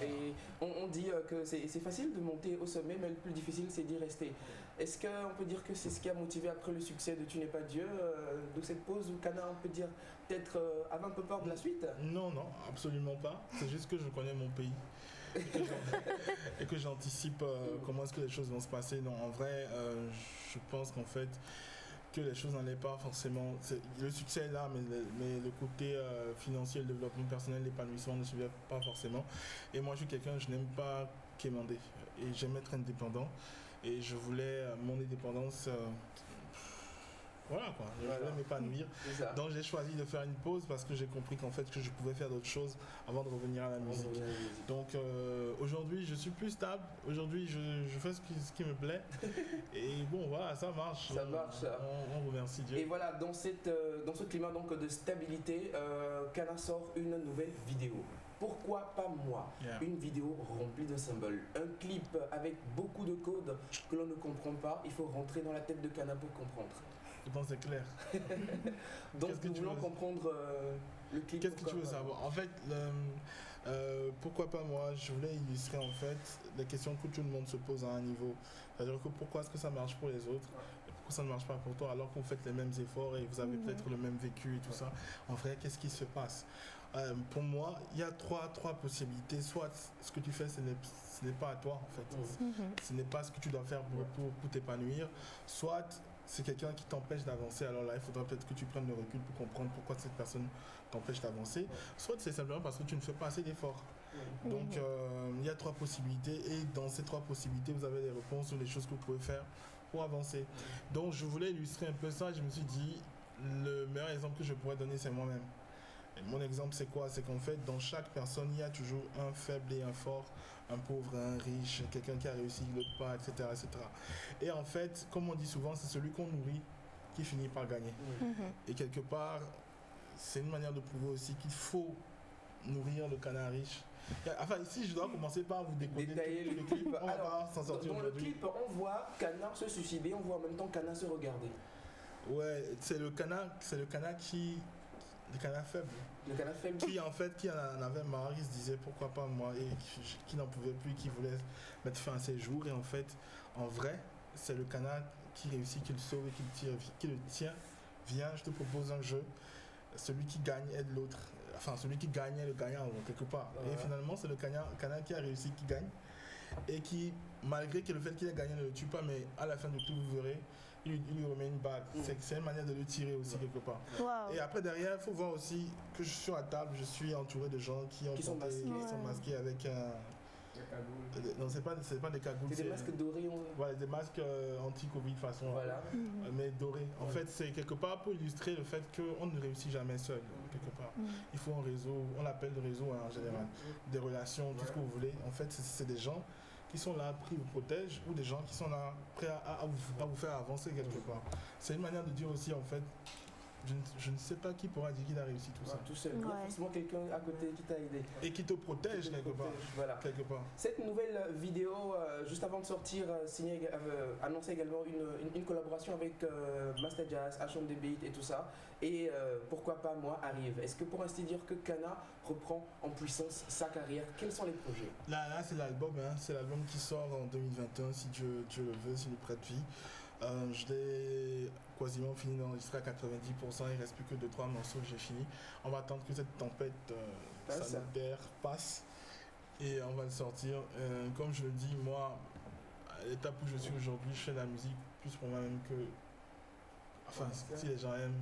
Et on dit que c'est facile de monter au sommet, mais le plus difficile c'est d'y rester. Est-ce qu'on peut dire que c'est ce qui a motivé après le succès de Tu n'es pas Dieu, de cette pause où Kana, on peut dire, peut-être avait un peu peur de la suite? Non, absolument pas. C'est juste que je connais mon pays. Et que j'anticipe comment est-ce que les choses vont se passer. Non, en vrai, je pense qu'en fait, que les choses n'allaient pas forcément. Le succès est là, mais le côté financier, le développement personnel, l'épanouissement ne suivait pas forcément. Et moi, je suis quelqu'un, je n'aime pas quémander. Et j'aime être indépendant. Et je voulais mon indépendance. Voilà quoi, je voulais m'épanouir. Donc j'ai choisi de faire une pause parce que j'ai compris qu'en fait que je pouvais faire d'autres choses avant de revenir à la musique. Donc aujourd'hui je suis plus stable, aujourd'hui je fais ce qui me plaît. Et bon voilà, ça marche. Ça marche. On remercie Dieu. Et voilà, dans ce climat donc de stabilité, Kana sort une nouvelle vidéo. Pourquoi pas moi? Une vidéo remplie de symboles, un clip avec beaucoup de codes que l'on ne comprend pas. Il faut rentrer dans la tête de Kana pour comprendre. Pourtant, c'est clair. Donc, nous voulons comprendre le clip. Qu'est-ce que tu veux savoir? En fait, pourquoi pas moi? Je voulais illustrer en fait les questions que tout le monde se pose à un niveau. C'est-à-dire que pourquoi est-ce que ça marche pour les autres? Pourquoi ça ne marche pas pour toi alors que vous faites les mêmes efforts et vous avez peut-être le même vécu et tout ça? En vrai, qu'est-ce qui se passe? Pour moi, il y a trois possibilités. Soit ce que tu fais, ce n'est pas à toi en fait. Ce n'est pas ce que tu dois faire pour t'épanouir. Soit c'est quelqu'un qui t'empêche d'avancer. Alors là, il faudra peut-être que tu prennes le recul pour comprendre pourquoi cette personne t'empêche d'avancer. Soit c'est simplement parce que tu ne fais pas assez d'efforts. Donc il y a trois possibilités et dans ces trois possibilités, vous avez des réponses sur les choses que vous pouvez faire pour avancer. Donc je voulais illustrer un peu ça. Je me suis dit, le meilleur exemple que je pourrais donner, c'est moi-même. Et mon exemple, c'est quoi? C'est qu'en fait, dans chaque personne, il y a toujours un faible et un fort, un pauvre, un riche, quelqu'un qui a réussi, l'autre pas, etc., etc. Et en fait, comme on dit souvent, c'est celui qu'on nourrit qui finit par gagner. Et quelque part, c'est une manière de prouver aussi qu'il faut nourrir le canard riche. Enfin, ici, je dois commencer par vous détailler le clip. On va s'en sortir dans le clip, on voit Canard se suicider, on voit en même temps Canard se regarder. Ouais, c'est le canard qui... Le canard faible. Le canard faible. Qui en fait, qui en avait marre, il se disait pourquoi pas moi, et qui n'en pouvait plus, qui voulait mettre fin à ses jours. Et en fait, en vrai, c'est le canard qui réussit, qui le sauve et qui le tient. Viens, je te propose un jeu. Celui qui gagne aide l'autre. Enfin, celui qui gagne est le gagnant quelque part. Et finalement, c'est le canard qui a réussi qui gagne. Et qui, malgré que le fait qu'il ait gagné ne le tue pas, mais à la fin de tout, vous verrez, il lui remet une bague. C'est une manière de le tirer aussi quelque part. Et après derrière, il faut voir aussi que je suis sur la table, je suis entouré de gens qui sont masqués avec un... Non, c'est pas des cagoules. C'est des masques dorés. Voilà, des masques anti-Covid façon. Voilà. Mais dorés. En fait, c'est quelque part pour illustrer le fait qu'on ne réussit jamais seul, quelque part. Il faut un réseau, on l'appelle le réseau en général. Des relations, tout ce que vous voulez. En fait, c'est des gens qui sont là, qui vous protègent, ou des gens qui sont là, prêts à vous faire avancer quelque part. C'est une manière de dire aussi, en fait, je ne sais pas qui pourra dire qu'il a réussi tout ça. Tout seul. Il y a forcément quelqu'un à côté qui t'a aidé. Et qui te protège quelque part. Voilà. Quelque part. Cette nouvelle vidéo, juste avant de sortir, annonçait également une collaboration avec Master Jazz, HMD et tout ça. Et pourquoi pas moi arrive. Est-ce que pour ainsi dire que Kana reprend en puissance sa carrière? Quels sont les projets? Là c'est l'album, hein. C'est l'album qui sort en 2021 si Dieu le veut, s'il nous prête vie. Je l'ai quasiment fini d'enregistrer à 90%, il reste plus que 2-3 morceaux que j'ai fini. On va attendre que cette tempête sanitaire passe et on va le sortir. Comme je le dis, moi, à l'étape où je suis aujourd'hui, je fais de la musique plus pour moi-même que... Enfin, si les gens aiment,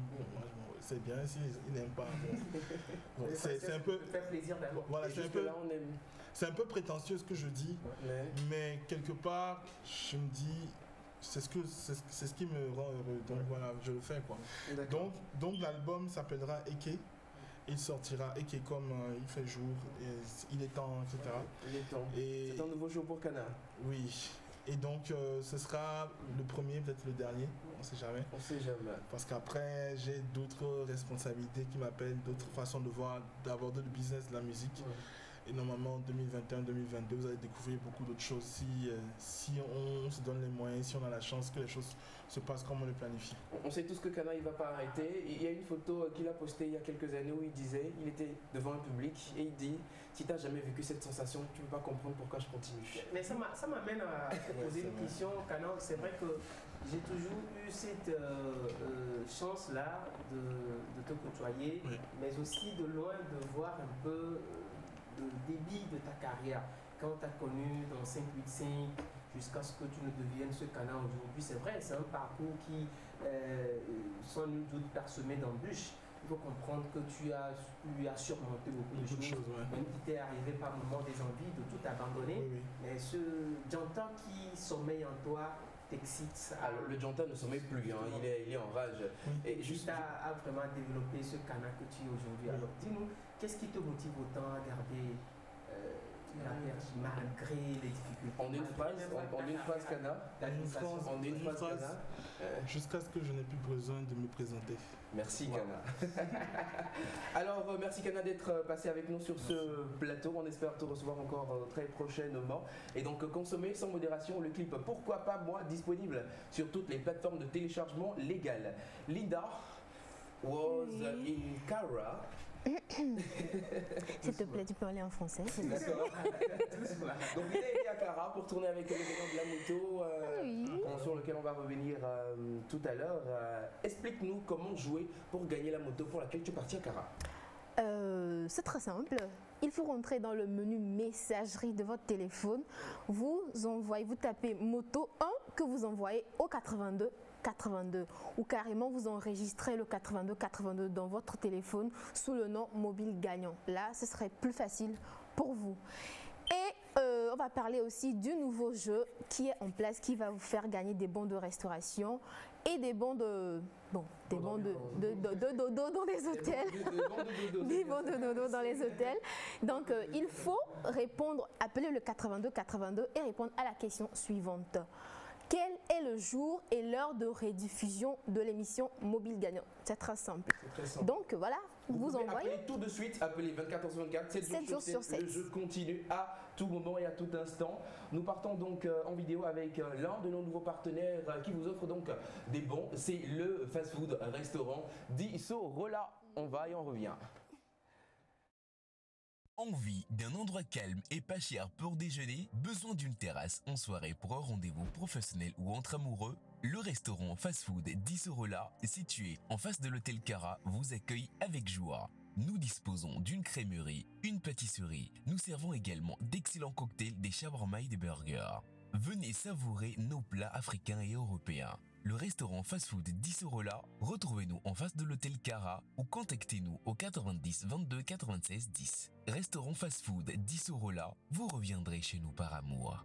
c'est bien, s'ils n'aiment pas, bon, c'est un peu... Voilà, c'est un peu prétentieux ce que je dis, mais quelque part, je me dis... C'est ce qui me rend heureux, donc voilà, je le fais quoi. Donc l'album s'appellera Eke, il sortira Eke comme il fait jour, et il est temps, etc. Il est temps. C'est un nouveau jour pour Kana. Oui, et donc ce sera le premier, peut-être le dernier, on sait jamais. On sait jamais. Parce qu'après j'ai d'autres responsabilités qui m'appellent, d'autres façons de voir, d'aborder le business de la musique. Et normalement, en 2021-2022, vous allez découvrir beaucoup d'autres choses si on se donne les moyens, si on a la chance que les choses se passent comme on le planifie. On sait tous que Kana, il ne va pas arrêter. Il y a une photo qu'il a postée il y a quelques années où il disait, il était devant un public et il dit, si tu n'as jamais vécu cette sensation, tu ne peux pas comprendre pourquoi je continue. Mais ça m'amène à poser une question, Kana. C'est vrai que j'ai toujours eu cette chance-là de te côtoyer, mais aussi de loin de voir un peu... le débit de ta carrière, quand tu as connu dans 585 jusqu'à ce que tu ne deviennes ce Kana aujourd'hui. C'est vrai, c'est un parcours qui, sans nul doute, parsemé d'embûches. Il faut comprendre que tu as surmonté beaucoup de choses, même qui t'est arrivé par moment des envies de tout abandonner. Mais ce Djanta qui sommeille en toi t'excite. Alors, le Djanta ne sommeille plus, hein. il est en rage. Et juste à vraiment développer ce Kana que tu es aujourd'hui. Alors dis-nous, qu'est-ce qui te motive autant à garder la perche malgré les difficultés. En une phrase, Kana. En une phrase, Kana. Jusqu'à ce que je n'ai plus besoin de me présenter. Merci Kana. Alors merci Kana d'être passé avec nous sur ce plateau. On espère te recevoir encore très prochainement. Et donc consommer sans modération le clip Pourquoi pas moi, disponible sur toutes les plateformes de téléchargement légales. Linda was in Cara. S'il te plaît, tu peux aller en français. D'accord. Donc il a été à Cara pour tourner avec le gagnant de la moto, sur lequel on va revenir tout à l'heure. Explique-nous comment jouer pour gagner la moto pour laquelle tu es parti à Cara. C'est très simple. Il faut rentrer dans le menu messagerie de votre téléphone. Vous tapez moto 1 que vous envoyez au 82 82 ou carrément vous enregistrez le 82 82 dans votre téléphone sous le nom mobile gagnant. Là, ce serait plus facile pour vous. Et on va parler aussi du nouveau jeu qui est en place, qui va vous faire gagner des bons de restauration et des bons de dodo dans les hôtels. Des bons de dodo dans les hôtels. Donc il faut répondre, appeler le 82 82 et répondre à la question suivante. Quel est le jour et l'heure de rediffusion de l'émission Mobile Gagnant? C'est très simple. Donc voilà, vous envoyez. Appelez tout de suite, appelez 24h24, 7 jours sur 7. Le jeu continue à tout moment et à tout instant. Nous partons donc en vidéo avec l'un de nos nouveaux partenaires qui vous offre donc des bons. C'est le fast-food restaurant Di Sorola. On va et on revient. Envie d'un endroit calme et pas cher pour déjeuner? Besoin d'une terrasse en soirée pour un rendez-vous professionnel ou entre amoureux? Le restaurant fast-food Di Sorola, situé en face de l'hôtel Cara, vous accueille avec joie. Nous disposons d'une crèmerie, une pâtisserie. Nous servons également d'excellents cocktails, des shawarma et des burgers. Venez savourer nos plats africains et européens. Le restaurant fast-food Di Sorola, retrouvez-nous en face de l'hôtel Cara ou contactez-nous au 90 22 96 10. Restaurant fast-food Di Sorola, vous reviendrez chez nous par amour.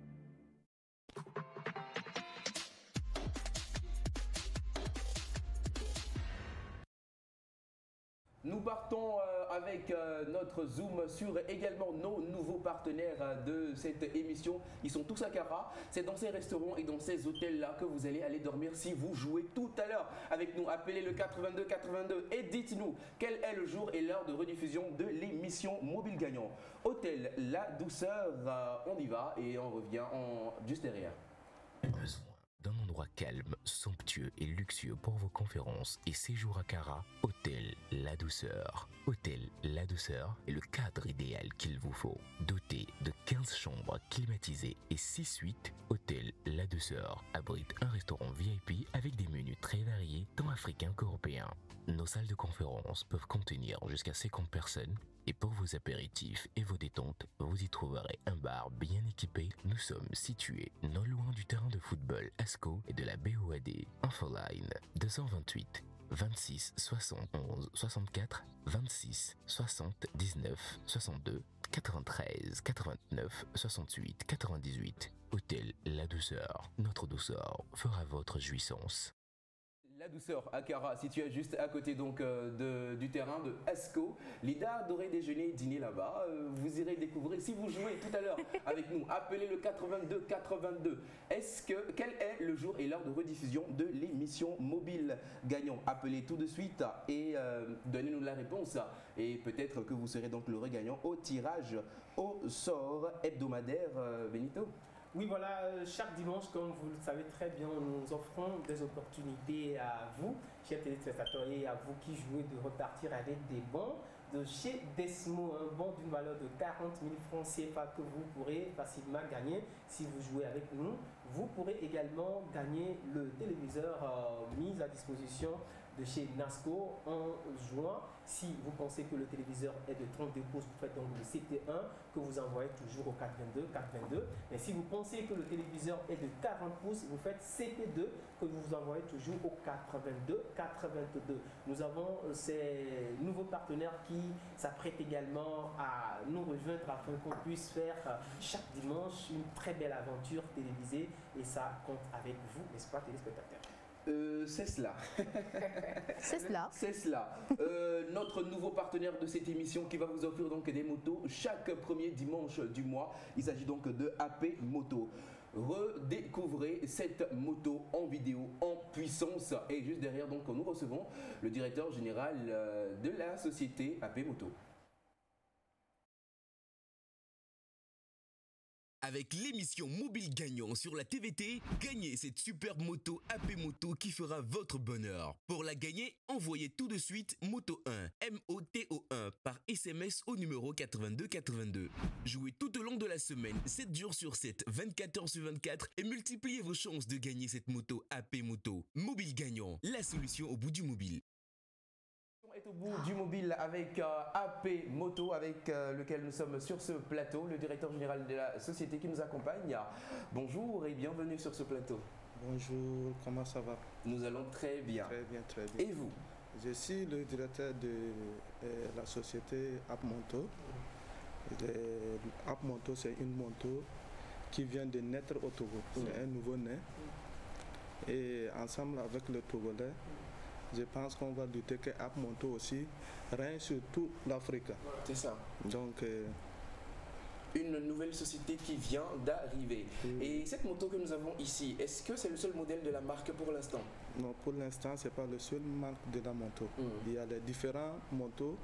Nous partons avec notre zoom sur également nos nouveaux partenaires de cette émission. Ils sont tous à Cara. C'est dans ces restaurants et dans ces hôtels-là que vous allez aller dormir si vous jouez tout à l'heure avec nous. Appelez le 82 82 et dites-nous quel est le jour et l'heure de rediffusion de l'émission Mobile Gagnant. Hôtel La Douceur, on y va et on revient juste derrière. Besoin d'un endroit calme, somptueux et luxueux pour vos conférences et séjours à Cara, Hôtel La Douceur. Hôtel La Douceur est le cadre idéal qu'il vous faut. Doté de 15 chambres climatisées et 6 suites, Hôtel La Douceur abrite un restaurant VIP avec des menus très variés, tant africains qu'européens. Nos salles de conférence peuvent contenir jusqu'à 50 personnes. Et pour vos apéritifs et vos détentes, vous y trouverez un bar bien équipé. Nous sommes situés non loin du terrain de football ASCO et de la BOAD. Infoline 228 26 71 64 26 60 19 62 93 89 68 98. Hôtel La Douceur. Notre douceur fera votre jouissance. La Douceur à Cara, située juste à côté donc du terrain de ASCO. Lida adorait déjeuner et dîner là-bas. Vous irez découvrir si vous jouez tout à l'heure avec nous. Appelez le 82 82. Quel est le jour et l'heure de rediffusion de l'émission Mobile Gagnant? Appelez tout de suite et donnez-nous la réponse. Et peut-être que vous serez donc le gagnant au tirage au sort hebdomadaire. Benito. Oui, voilà, chaque dimanche, comme vous le savez très bien, nous offrons des opportunités à vous, chers téléspectateurs, et à vous qui jouez de repartir avec des bons de chez Desmo, un bon d'une valeur de 40 000 francs CFA que vous pourrez facilement gagner si vous jouez avec nous. Vous pourrez également gagner le téléviseur mis à disposition de chez Nasco en juin. Si vous pensez que le téléviseur est de 32 pouces, vous faites donc le CT1 que vous envoyez toujours au 422, 422. Mais si vous pensez que le téléviseur est de 40 pouces, vous faites CT2 que vous envoyez toujours au 422, 422. Nous avons ces nouveaux partenaires qui s'apprêtent également à nous rejoindre afin qu'on puisse faire chaque dimanche une très belle aventure télévisée et ça compte avec vous, n'est-ce pas, téléspectateurs? C'est cela. C'est cela. C'est cela. Notre nouveau partenaire de cette émission qui va vous offrir donc des motos chaque premier dimanche du mois. Il s'agit donc de AP Moto. Redécouvrez cette moto en vidéo, en puissance. Et juste derrière, donc, nous recevons le directeur général de la société AP Moto. Avec l'émission Mobile Gagnant sur la TVT, gagnez cette superbe moto AP Moto qui fera votre bonheur. Pour la gagner, envoyez tout de suite Moto 1, MOTO1 par SMS au numéro 8282. Jouez tout au long de la semaine, 7 jours sur 7, 24 heures sur 24 et multipliez vos chances de gagner cette moto AP Moto. Mobile Gagnant, la solution au bout du mobile. Est au bout du mobile avec AP Moto avec lequel nous sommes sur ce plateau, le directeur général de la société qui nous accompagne. Bonjour et bienvenue sur ce plateau. Bonjour, comment ça va? Nous allons très bien. Très bien, très bien. Et vous? Je suis le directeur de la société AP Moto. AP Moto, c'est une moto qui vient de naître au Togo. C'est un nouveau-né. Et ensemble avec le Togolais, je pense qu'on va douter que AP Moto aussi règne sur toute l'Afrique. C'est ça. Donc, une nouvelle société qui vient d'arriver. Et cette moto que nous avons ici, est-ce que c'est le seul modèle de la marque pour l'instant? Non, pour l'instant, ce n'est pas le seul marque de la moto. Il y a les différents motos,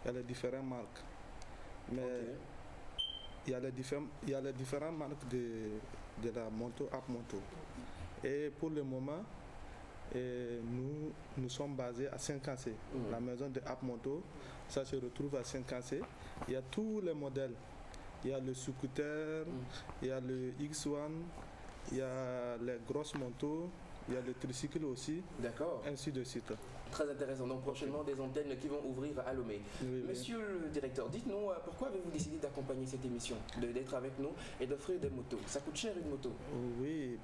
il y a les différentes marques. Mais il y a les différentes marques de la moto AP Moto. Et pour le moment, nous sommes basés à Saint-Cancé. La maison de AP Moto, ça se retrouve à Saint-Cancé. Il y a tous les modèles. Il y a le scooter, il y a le X1, il y a les grosses motos, il y a le tricycle aussi. D'accord. Ainsi de suite. Très intéressant. Donc prochainement des antennes qui vont ouvrir à Lomé. Monsieur le directeur, dites-nous pourquoi avez-vous décidé d'accompagner cette émission, d'être avec nous et d'offrir des motos? Ça coûte cher une moto? Oui.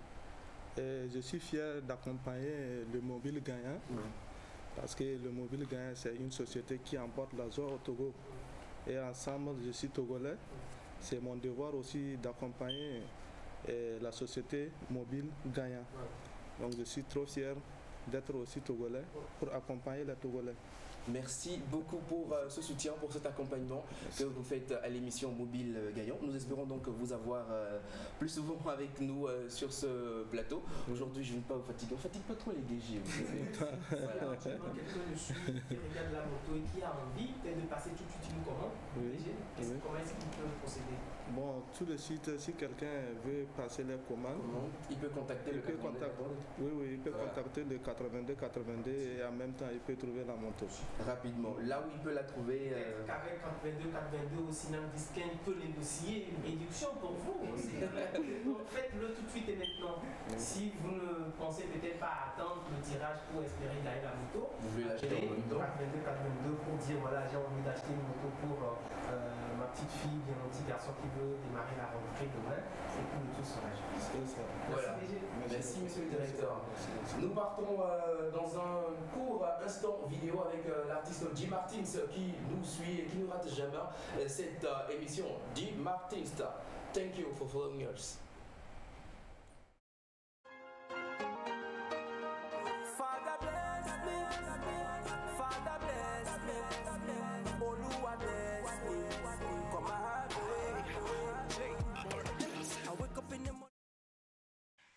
Je suis fier d'accompagner le Mobile Gagnant parce que le Mobile Gagnant, c'est une société qui emporte la joie au Togo. Et ensemble, je suis togolais. C'est mon devoir aussi d'accompagner la société Mobile Gagnant. Donc je suis trop fier d'être aussi togolais pour accompagner les Togolais. Merci beaucoup pour ce soutien, pour cet accompagnement que vous faites à l'émission Mobile Gagnant. Nous espérons donc vous avoir plus souvent avec nous sur ce plateau. Aujourd'hui, je ne vais pas vous fatiguer. On ne fatigue pas trop les DG. Voilà. Quelqu'un qui regarde la moto et qui a envie peut-être de passer tout de suite une commande. Comment est-ce qu'il peut procéder? Bon, tout de suite, si quelqu'un veut passer les commandes, il peut contacter le 82. Oui, il peut contacter le 82 et en même temps, il peut trouver la moto. Rapidement, là où il peut la trouver. Avec 82 ou sinon Disquin peut négocier une réduction pour vous. Faites-le tout de suite et maintenant. Si vous ne pensez peut-être pas attendre le tirage pour espérer gagner la moto, vous voulez l'acheter en même temps. 82 pour dire voilà, j'ai envie d'acheter une moto pour ma petite fille, bien mon petit garçon qui veut démarrer la rentrée demain, et tout le tout sera juste. Voilà. Merci monsieur le directeur. Nous partons dans un court instant vidéo avec l'artiste Jim Martins qui nous suit et qui ne rate jamais cette émission. Jim Martins, thank you for following us. Father bless me, Father bless me, Oluwa bless me, come my way. I wake up in the morning.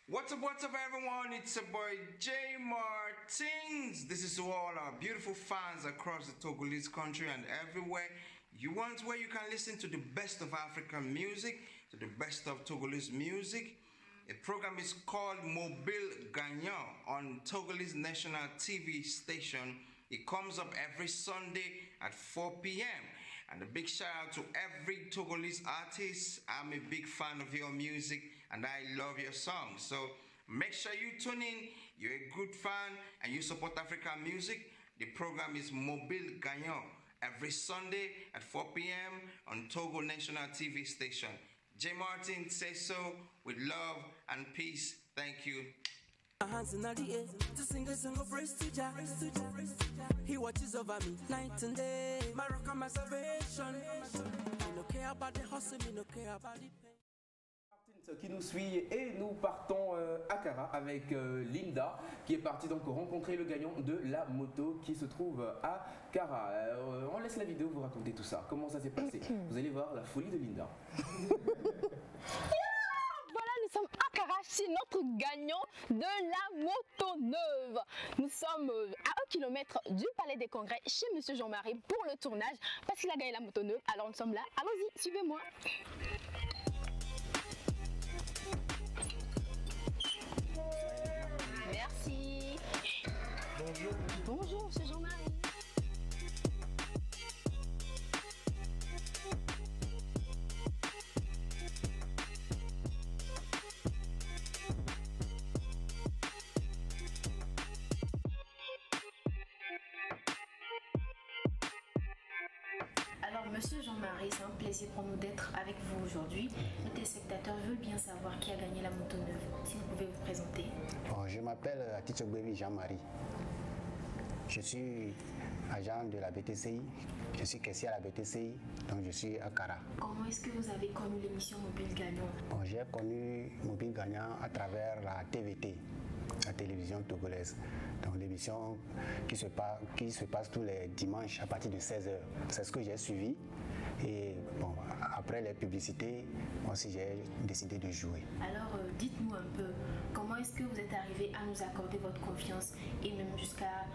What's up everyone, it's your boy J Martins. This is to all our beautiful fans across the Togolese country and everywhere you want, where you can listen to the best of African music, to the best of Togolese music. The program is called Mobile Gagnant on Togolese National TV station. It comes up every Sunday at 4 p.m. And a big shout out to every Togolese artist. I'm a big fan of your music and I love your songs. So make sure you tune in. You're a good fan and you support African music. The program is Mobile Gagnant every Sunday at 4 p.m. on Togo National TV station. J Martin says so with love and peace. Thank you. Hands in the air to sing a song of praise to Jah. He watches over me night and day. My rock and my salvation. Me no care about the hustle, me no care about the pain. Qui nous suit et nous partons à Kara avec Linda qui est partie donc rencontrer le gagnant de la moto qui se trouve à Kara. On laisse la vidéo vous raconter tout ça, comment ça s'est passé. Vous allez voir la folie de Linda. Voilà, nous sommes à Kara chez notre gagnant de la moto neuve. Nous sommes à 1 km du Palais des Congrès chez Monsieur Jean-Marie pour le tournage parce qu'il a gagné la moto neuve. Alors nous sommes là, allons-y, suivez-moi. Merci. Bonjour. Bonjour, Monsieur Jean-Marie. Alors, Monsieur Jean-Marie, c'est un plaisir pour nous d'être avec vous aujourd'hui. Nos téléspectateurs veulent bien savoir qui a gagné la moto neuve. Si vous pouvez vous présenter. Bon, je m'appelle Atitogbevi Jean-Marie. Je suis agent de la BTCI. Je suis caissier à la BTCI, donc je suis à Kara. Comment est-ce que vous avez connu l'émission Mobile Gagnant? Bon, j'ai connu Mobile Gagnant à travers la TVT, la télévision togolaise. Donc l'émission qui se passe tous les dimanches à partir de 16h. C'est ce que j'ai suivi. Et bon, après les publicités, moi aussi j'ai décidé de jouer. Alors dites-nous un peu, comment est-ce que vous êtes arrivé à nous accorder votre confiance et même jusqu'à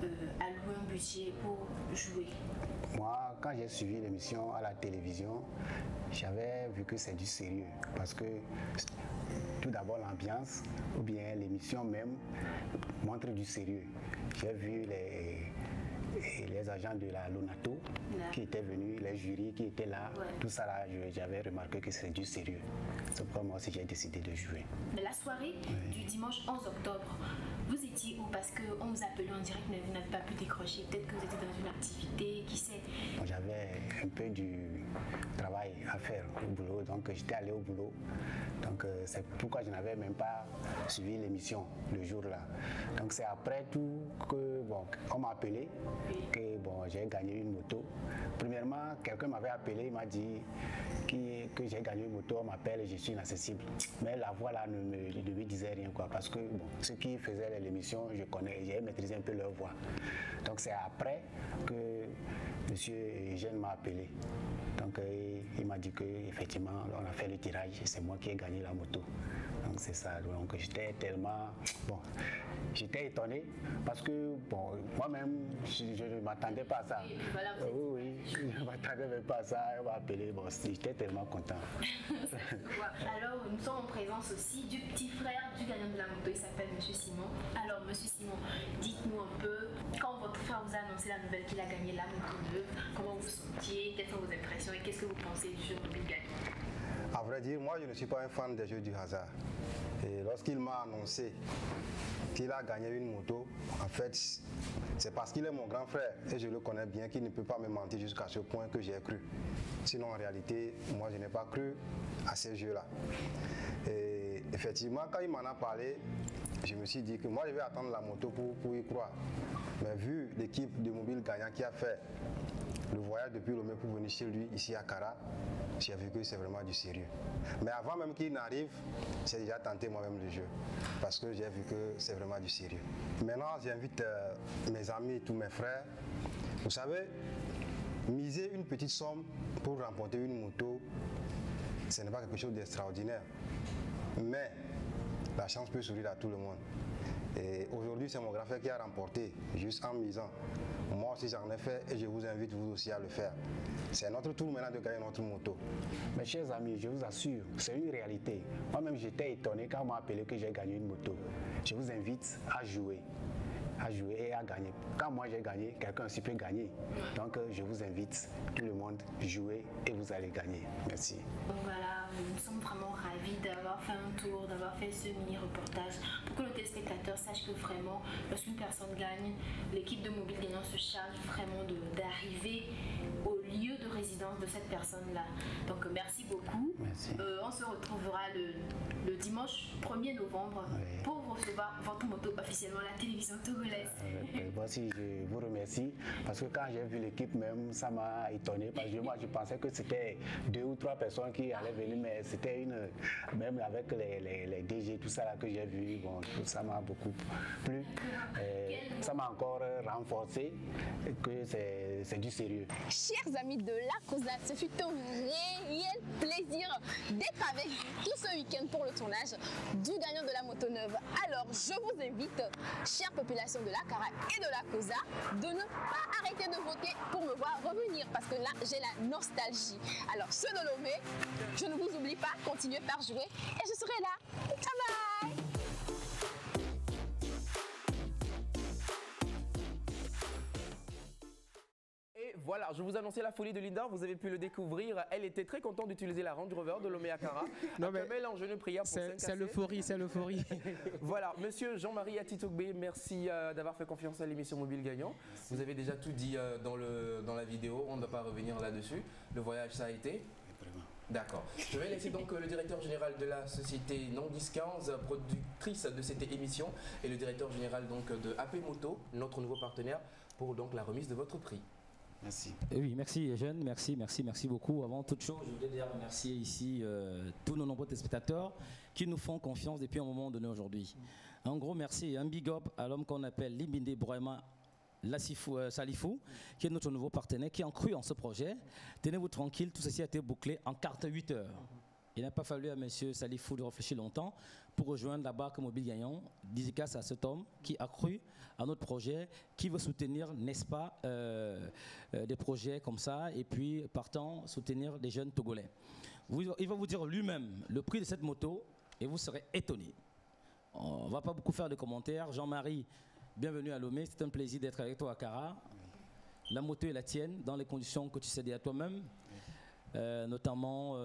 allouer un budget pour jouer? Moi, quand j'ai suivi l'émission à la télévision, j'avais vu que c'est du sérieux. Parce que tout d'abord l'ambiance, ou bien l'émission même, montre du sérieux. J'ai vu les agents de la Lonato qui étaient venus, les jurys qui étaient là, tout ça là, j'avais remarqué que c'est du sérieux. C'est pourquoi moi aussi j'ai décidé de jouer. La soirée du dimanche 11 octobre, vous étiez où? Parce qu'on vous appelait en direct, mais vous n'avez pas pu décrocher. Peut-être que vous étiez dans une activité, qui sait? Bon, j'avais un peu du travail à faire au boulot, donc j'étais allé au boulot. Donc c'est pourquoi je n'avais même pas suivi l'émission le jour-là. Donc c'est après tout que bon, on m'a appelé, que bon, j'ai gagné une moto. Premièrement, quelqu'un m'avait appelé, il m'a dit que j'ai gagné une moto, on m'appelle et je suis inaccessible. Mais la voix là ne me disait rien, quoi, parce que bon, ceux qui faisaient l'émission, je connais, j'ai maîtrisé un peu leur voix. Donc c'est après que M. Eugène m'a appelé. Donc il m'a dit qu'effectivement, on a fait le tirage et c'est moi qui ai gagné la moto. Donc c'est ça. Donc j'étais tellement... Bon, j'étais étonné parce que bon, moi-même, je ne m'attendais pas à ça. Oui, je ne m'attendais même pas à ça. On m'a appelé. Bon, j'étais tellement content. Alors, nous sommes en présence aussi du petit frère du gagnant de la moto. Il s'appelle M. Simon. Alors, M. Simon, dites-nous un peu, quand votre frère vous a annoncé la nouvelle qu'il a gagné la moto neuve, comment vous vous sentiez, quelles sont vos impressions et qu'est-ce que vous pensez du jeu Mobile Gagnant? À vrai dire, moi, je ne suis pas un fan des jeux du hasard. Et lorsqu'il m'a annoncé qu'il a gagné une moto, en fait, c'est parce qu'il est mon grand frère et je le connais bien qu'il ne peut pas me mentir jusqu'à ce point que j'ai cru. Sinon, en réalité, moi, je n'ai pas cru à ces jeux-là. Et effectivement, quand il m'en a parlé, je me suis dit que moi, je vais attendre la moto pour y croire. Mais vu l'équipe de Mobile Gagnant qui a fait le voyage depuis Lomé pour venir chez lui, ici à Kara, j'ai vu que c'est vraiment du sérieux. Mais avant même qu'il n'arrive, j'ai déjà tenté moi-même le jeu. Parce que j'ai vu que c'est vraiment du sérieux. Maintenant, j'invite mes amis et tous mes frères. Vous savez, miser une petite somme pour remporter une moto, ce n'est pas quelque chose d'extraordinaire. Mais la chance peut sourire à tout le monde. Et aujourd'hui, c'est mon grand frère qui a remporté, juste en misant. Moi aussi, j'en ai fait et je vous invite vous aussi à le faire. C'est notre tour maintenant de gagner notre moto. Mes chers amis, je vous assure, c'est une réalité. Moi-même, j'étais étonné quand on m'a appelé que j'ai gagné une moto. Je vous invite à jouer et à gagner. Quand moi j'ai gagné, quelqu'un aussi peut gagner. Donc je vous invite, tout le monde, jouer et vous allez gagner. Merci. Donc voilà, nous sommes vraiment ravis d'avoir fait un tour, d'avoir fait ce mini-reportage pour que le téléspectateur sache que vraiment, lorsqu'une personne gagne, l'équipe de Mobile Gagnant se charge vraiment d'arriver au lieu de résidence de cette personne-là. Donc merci beaucoup. Merci. On se retrouvera le dimanche 1er novembre pour recevoir votre moto officiellement à la télévision togolaise. Moi aussi, je vous remercie parce que quand j'ai vu l'équipe même, ça m'a étonné parce que moi, je pensais que c'était 2 ou 3 personnes qui allaient venir, mais c'était même avec les DG, tout ça là que j'ai vu, bon, tout ça m'a beaucoup plu. Ça m'a encore renforcé que c'est du sérieux. Chers amis de La Causa, ce fut un réel plaisir d'être avec vous tout ce week-end pour le tournage du gagnant de la moto neuve. Alors, je vous invite, chère population de l'Akara et de La Causa, de ne pas arrêter de voter pour me voir revenir parce que là, j'ai la nostalgie. Alors, ceux de Lomé, je ne vous oublie pas, continuez par jouer et je serai là. Bye bye! Voilà, je vous annonçais la folie de Linda, vous avez pu le découvrir. Elle était très contente d'utiliser la Range Rover de Lomé Akara. Non mais mélange de prière pour c'est l'euphorie, c'est l'euphorie. Voilà, monsieur Jean-Marie Atitogbe, merci d'avoir fait confiance à l'émission Mobile Gagnant. Vous avez déjà tout dit dans la vidéo, on ne va pas revenir là-dessus. Le voyage, ça a été? D'accord. Je vais laisser donc le directeur général de la société Nandis 15, productrice de cette émission, et le directeur général donc de AP Moto, notre nouveau partenaire, pour donc la remise de votre prix. Merci. Oui, merci Eugène, merci beaucoup. Avant toute chose, je voudrais déjà remercier ici tous nos nombreux téléspectateurs qui nous font confiance depuis un moment donné aujourd'hui. Un gros merci et un big up à l'homme qu'on appelle Limbinde Brahma Salifou, qui est notre nouveau partenaire, qui a cru en ce projet. Tenez-vous tranquille, tout ceci a été bouclé en 48 heures. Il n'a pas fallu à M. Salifou de réfléchir longtemps pour rejoindre la barque Mobile Gagnant. Dédicace à cet homme qui a cru à notre projet, qui veut soutenir, n'est-ce pas, des projets comme ça, et puis partant soutenir les jeunes Togolais. Il va vous dire lui-même le prix de cette moto et vous serez étonné. On ne va pas beaucoup faire de commentaires. Jean-Marie, bienvenue à Lomé, c'est un plaisir d'être avec toi à Akara. La moto est la tienne dans les conditions que tu cédais à toi-même. Notamment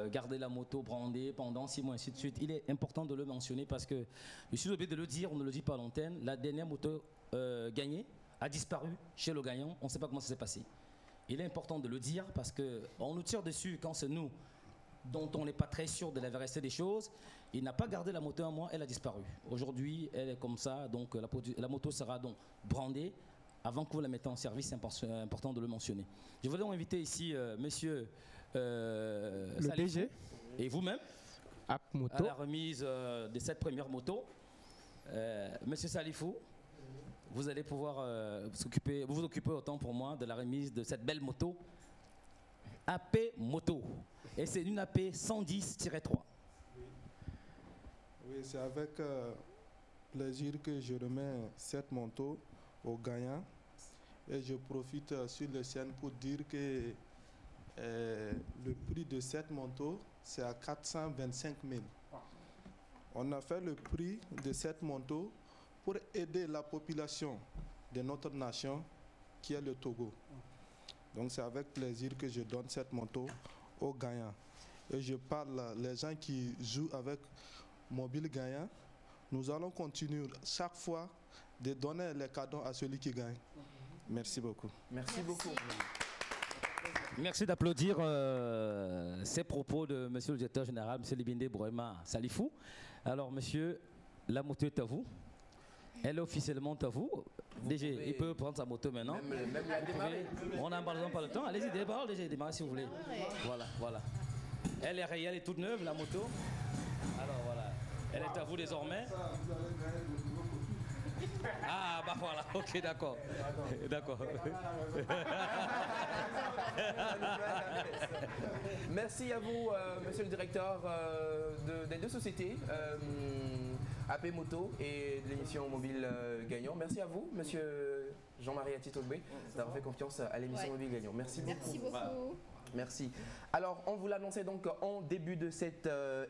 garder la moto brandée pendant 6 mois, ainsi de suite. Il est important de le mentionner parce que je suis obligé de le dire, on ne le dit pas à l'antenne. La dernière moto gagnée a disparu chez le gagnant, on ne sait pas comment ça s'est passé. Il est important de le dire parce qu'on nous tire dessus quand c'est nous dont on n'est pas très sûr de la véracité des choses. Il n'a pas gardé la moto un mois, elle a disparu. Aujourd'hui, elle est comme ça, donc la moto sera donc brandée. Avant que vous la mettez en service, c'est important de le mentionner. Je voudrais donc inviter ici monsieur le Salifou, DG et vous-même à la remise de cette première moto. Monsieur Salifou, vous allez pouvoir vous occuper autant pour moi de la remise de cette belle moto AP Moto. Et c'est une AP 110-3. Oui, c'est avec plaisir que je remets cette moto aux gagnants. Et je profite sur le scène pour dire que le prix de cette moto, c'est à 425 000. On a fait le prix de cette moto pour aider la population de notre nation, qui est le Togo. Donc c'est avec plaisir que je donne cette moto aux gagnants. Et je parle, les gens qui jouent avec Mobile Gagnant, nous allons continuer chaque fois de donner les cadeaux à celui qui gagne. Merci beaucoup. Merci beaucoup. Merci d'applaudir ces propos de monsieur le directeur général, monsieur Limbinde Brahma Salifou. Alors monsieur, la moto est à vous. Elle est officiellement à vous. DG, il peut prendre sa moto maintenant. Même la démarrer. On n'a pas le temps. Allez-y, démarrez si vous voulez. Voilà. Elle est réelle et toute neuve, la moto. Alors voilà. Elle est à vous désormais. Ah bah voilà, ok, d'accord. Merci à vous, monsieur le directeur des deux sociétés, AP Moto et de l'émission Mobile Gagnant. Merci à vous, monsieur Jean-Marie Atitogbe, d'avoir fait confiance à l'émission Mobile Gagnant. Merci beaucoup. Merci beaucoup. Merci. Alors, on vous l'annonçait donc en début de cette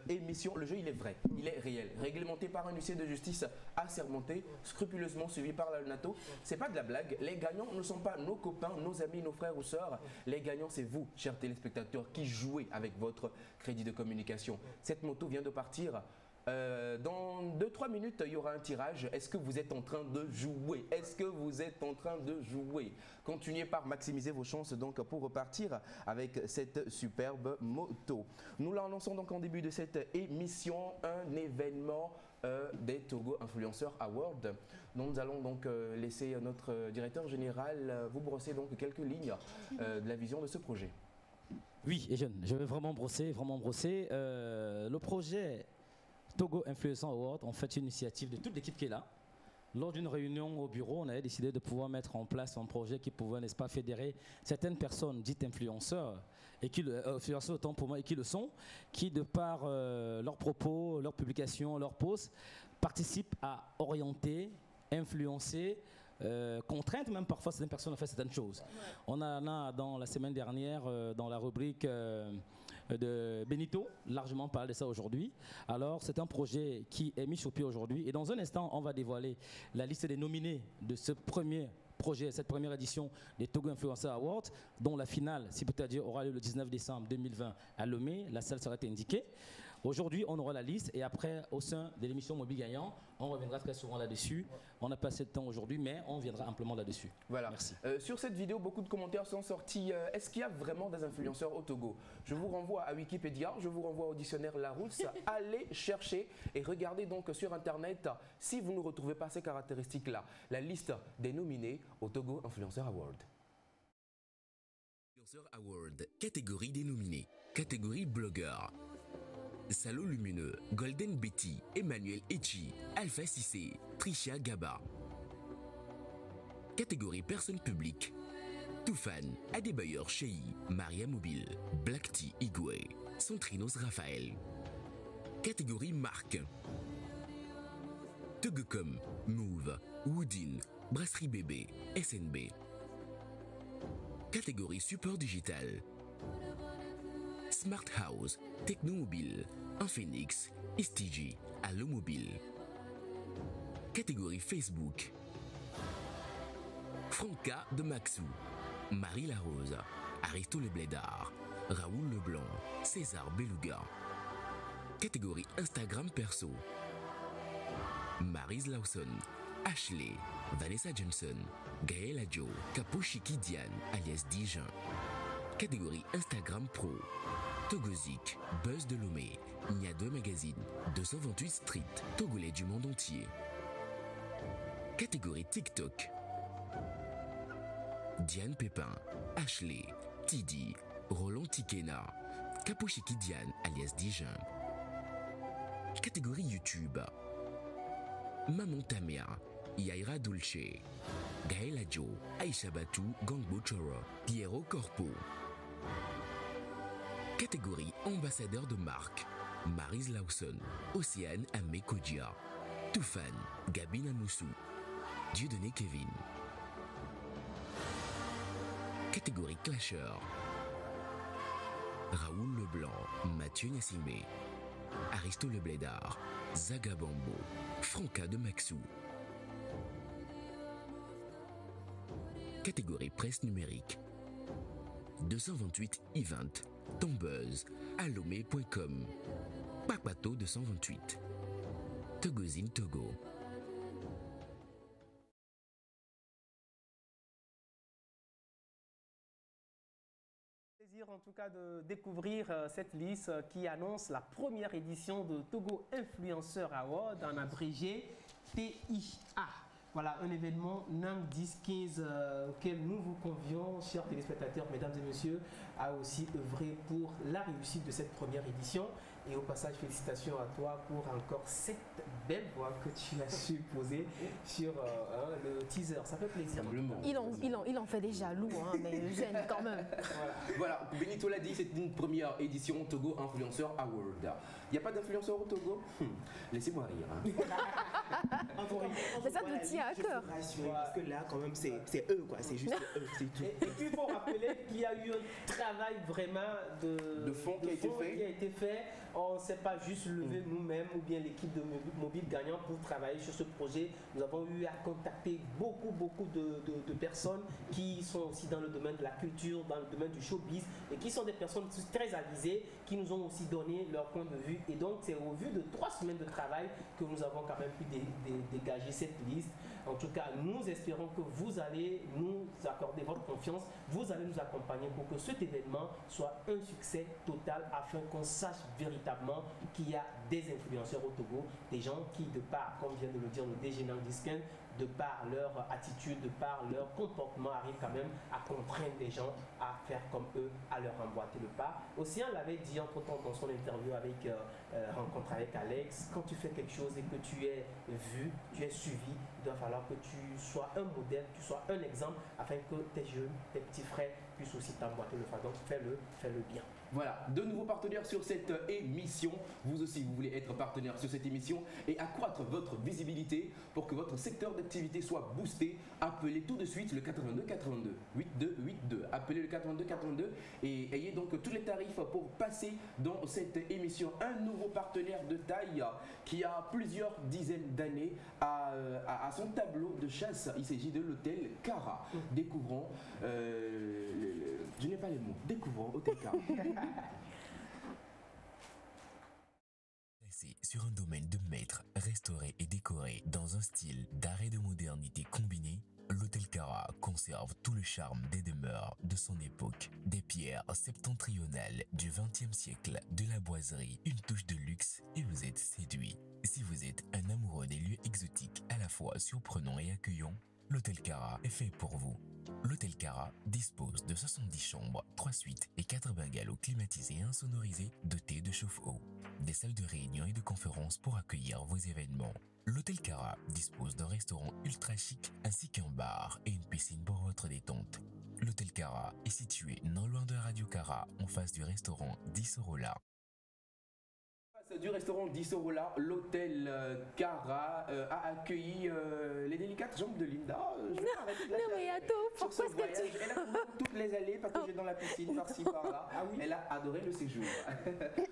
émission. Le jeu, il est vrai, il est réel. Réglementé par un huissier de justice assermenté, scrupuleusement suivi par la NATO. C'est pas de la blague. Les gagnants ne sont pas nos copains, nos amis, nos frères ou sœurs. Les gagnants, c'est vous, chers téléspectateurs, qui jouez avec votre crédit de communication. Cette moto vient de partir Dans 2-3 minutes, il y aura un tirage. Est-ce que vous êtes en train de jouer? Est-ce que vous êtes en train de jouer? Continuez par maximiser vos chances donc pour repartir avec cette superbe moto. Nous l'annonçons donc en début de cette émission, un événement des Togo Influenceurs Awards. Donc nous allons donc laisser notre directeur général vous brosser donc quelques lignes de la vision de ce projet. Oui, et je vais vraiment brosser. Le projet Togo Influenceurs Awards, en fait, une initiative de toute l'équipe qui est là. Lors d'une réunion au bureau, on avait décidé de pouvoir mettre en place un projet qui pouvait, n'est-ce pas, fédérer certaines personnes dites influenceurs, et qui influenceurs autant pour moi et qui le sont, qui de par leurs propos, leurs publications, leurs posts, participent à orienter, influencer, contraindre même parfois certaines personnes à faire certaines choses. On a dans la semaine dernière, dans la rubrique de Benito, largement parlé de ça aujourd'hui. Alors c'est un projet qui est mis sur pied aujourd'hui et dans un instant on va dévoiler la liste des nominés de ce premier projet, cette première édition des Togo Influencers Awards, dont la finale, si peut-être dire, aura lieu le 19 décembre 2020 à Lomé. La salle sera indiquée. Aujourd'hui, on aura la liste et après, au sein de l'émission Mobile Gagnant, on reviendra très souvent là-dessus. On n'a pas assez de temps aujourd'hui, mais on viendra amplement là-dessus. Voilà. Merci. Sur cette vidéo, beaucoup de commentaires sont sortis. Est-ce qu'il y a vraiment des influenceurs au Togo? Je vous renvoie à Wikipédia, je vous renvoie au dictionnaire Larousse. Allez chercher et regardez donc sur Internet si vous ne retrouvez pas ces caractéristiques-là. La liste des nominés au Togo Influenceurs Award. Influenceur Award, catégorie des nominés. Catégorie blogueur. Salo Lumineux, Golden Betty, Emmanuel Echi, Alpha Cissé, Tricia Gaba. Catégorie personne publique. Toufan, Adebayor Chei, Maria Mobile, Black Tea Igwe, Centrinos Raphaël. Catégorie marque. Tugcom, Move, Woodin, Brasserie Bébé, SNB. Catégorie support digital. Smart House, Technomobile, Infinix, STG, Allo Mobile. Catégorie Facebook. Franca de Maxou, Marie Larose, Aristo Le Blédard, Raoul Leblanc, César Beluga. Catégorie Instagram perso. Maryse Lawson, Ashley, Vanessa Johnson, Gaël Adjo, Kapochiki Diane alias Dijon. Catégorie Instagram Pro. Togozik, Buzz de Lomé, Nia2 Magazine, 228 Street, Togolais du monde entier. Catégorie TikTok. Diane Pépin, Ashley, Tidi, Roland Tikena, Kapochiki Diane alias Dijon. Catégorie YouTube. Maman Tamia, Yaira Dulce, Gaël Adjo, Aïcha Batou, Gangbo Choro, Piero Corpo. Catégorie ambassadeur de marque. Maryse Lawson, Océane Amé Kodja, Toufan, Gabina Moussou, Dieudonné Kevin. Catégorie Clasher. Raoul Leblanc, Mathieu Nassimé, Aristo Le Blédard, Zaga Bambo, Franca de Maxou. Catégorie presse numérique. 228 Event, Tombeuse, Alomé.com, Papato 228, Togozine Togo. Plaisir en tout cas de découvrir cette liste qui annonce la première édition de Togo Influenceur Award en abrégé TIA. Voilà, un événement NAM 10-15 auquel nous vous convions, chers téléspectateurs, mesdames et messieurs, à aussi œuvrer pour la réussite de cette première édition. Et au passage, félicitations à toi pour encore cette belle voix que tu as su poser sur le teaser. Ça fait plaisir. Il en fait des jaloux, hein, mais gêne quand même. Voilà, Benito l'a dit, c'est une première édition Togo Influenceur Award. Il n'y a pas d'influenceur au Togo? Laissez-moi rire. Hein. Mais ça nous tient à cœur. Parce que là, quand même, c'est eux, quoi. C'est juste eux, c'est tout. Et puis, il faut rappeler qu'il y a eu un travail vraiment de fond qui a été fait. on ne s'est pas juste levé nous-mêmes ou bien l'équipe de Mobile Gagnant pour travailler sur ce projet. Nous avons eu à contacter beaucoup de personnes qui sont aussi dans le domaine de la culture, dans le domaine du showbiz et qui sont des personnes très avisées qui nous ont aussi donné leur point de vue. Et donc, c'est au vu de 3 semaines de travail que nous avons quand même pu dégager cette liste. En tout cas, nous espérons que vous allez nous accorder votre confiance, vous allez nous accompagner pour que cet événement soit un succès total afin qu'on sache véritablement qu'il y a des influenceurs au Togo, des gens qui, de par, comme vient de le dire le DG Nandisken, de par leur attitude, de par leur comportement, arrivent quand même à contraindre des gens à faire comme eux, à leur emboîter le pas. Océan l'avait dit entre-temps dans son interview avec rencontre avec Alex, quand tu fais quelque chose et que tu es vu, tu es suivi, il doit falloir que tu sois un modèle, tu sois un exemple, afin que tes jeunes, tes petits frères puissent aussi t'emboîter le pas. Donc fais-le bien. Voilà, de nouveaux partenaires sur cette émission. Vous aussi, vous voulez être partenaire sur cette émission et accroître votre visibilité pour que votre secteur d'activité soit boosté. Appelez tout de suite le 82 82 82 82. Appelez le 82 82 et ayez donc tous les tarifs pour passer dans cette émission. Un nouveau partenaire de taille qui a plusieurs dizaines d'années à son tableau de chasse. Il s'agit de l'hôtel Cara. Découvrons, je n'ai pas les mots, découvrons Hôtel Cara. Placé sur un domaine de maître, restauré et décoré dans un style d'art et de modernité combiné, l'hôtel Cara conserve tout le charme des demeures de son époque. Des pierres septentrionales du XXe siècle, de la boiserie, une touche de luxe et vous êtes séduit. Si vous êtes un amoureux des lieux exotiques à la fois surprenants et accueillants, l'hôtel Cara est fait pour vous. L'hôtel Cara dispose de 70 chambres, 3 suites et 4 bungalows climatisés et insonorisés dotés de chauffe-eau. Des salles de réunion et de conférences pour accueillir vos événements. L'hôtel Cara dispose d'un restaurant ultra chic ainsi qu'un bar et une piscine pour votre détente. L'hôtel Cara est situé non loin de Radio Cara en face du restaurant 10 Sorola. Du restaurant d'Issorola, l'hôtel Cara a accueilli les délicates jambes de Linda. Non mais attends, pourquoi est-ce que tu... Elle a couru toutes les allées parce que j'ai dans la piscine par-ci par-là. Elle a adoré le séjour.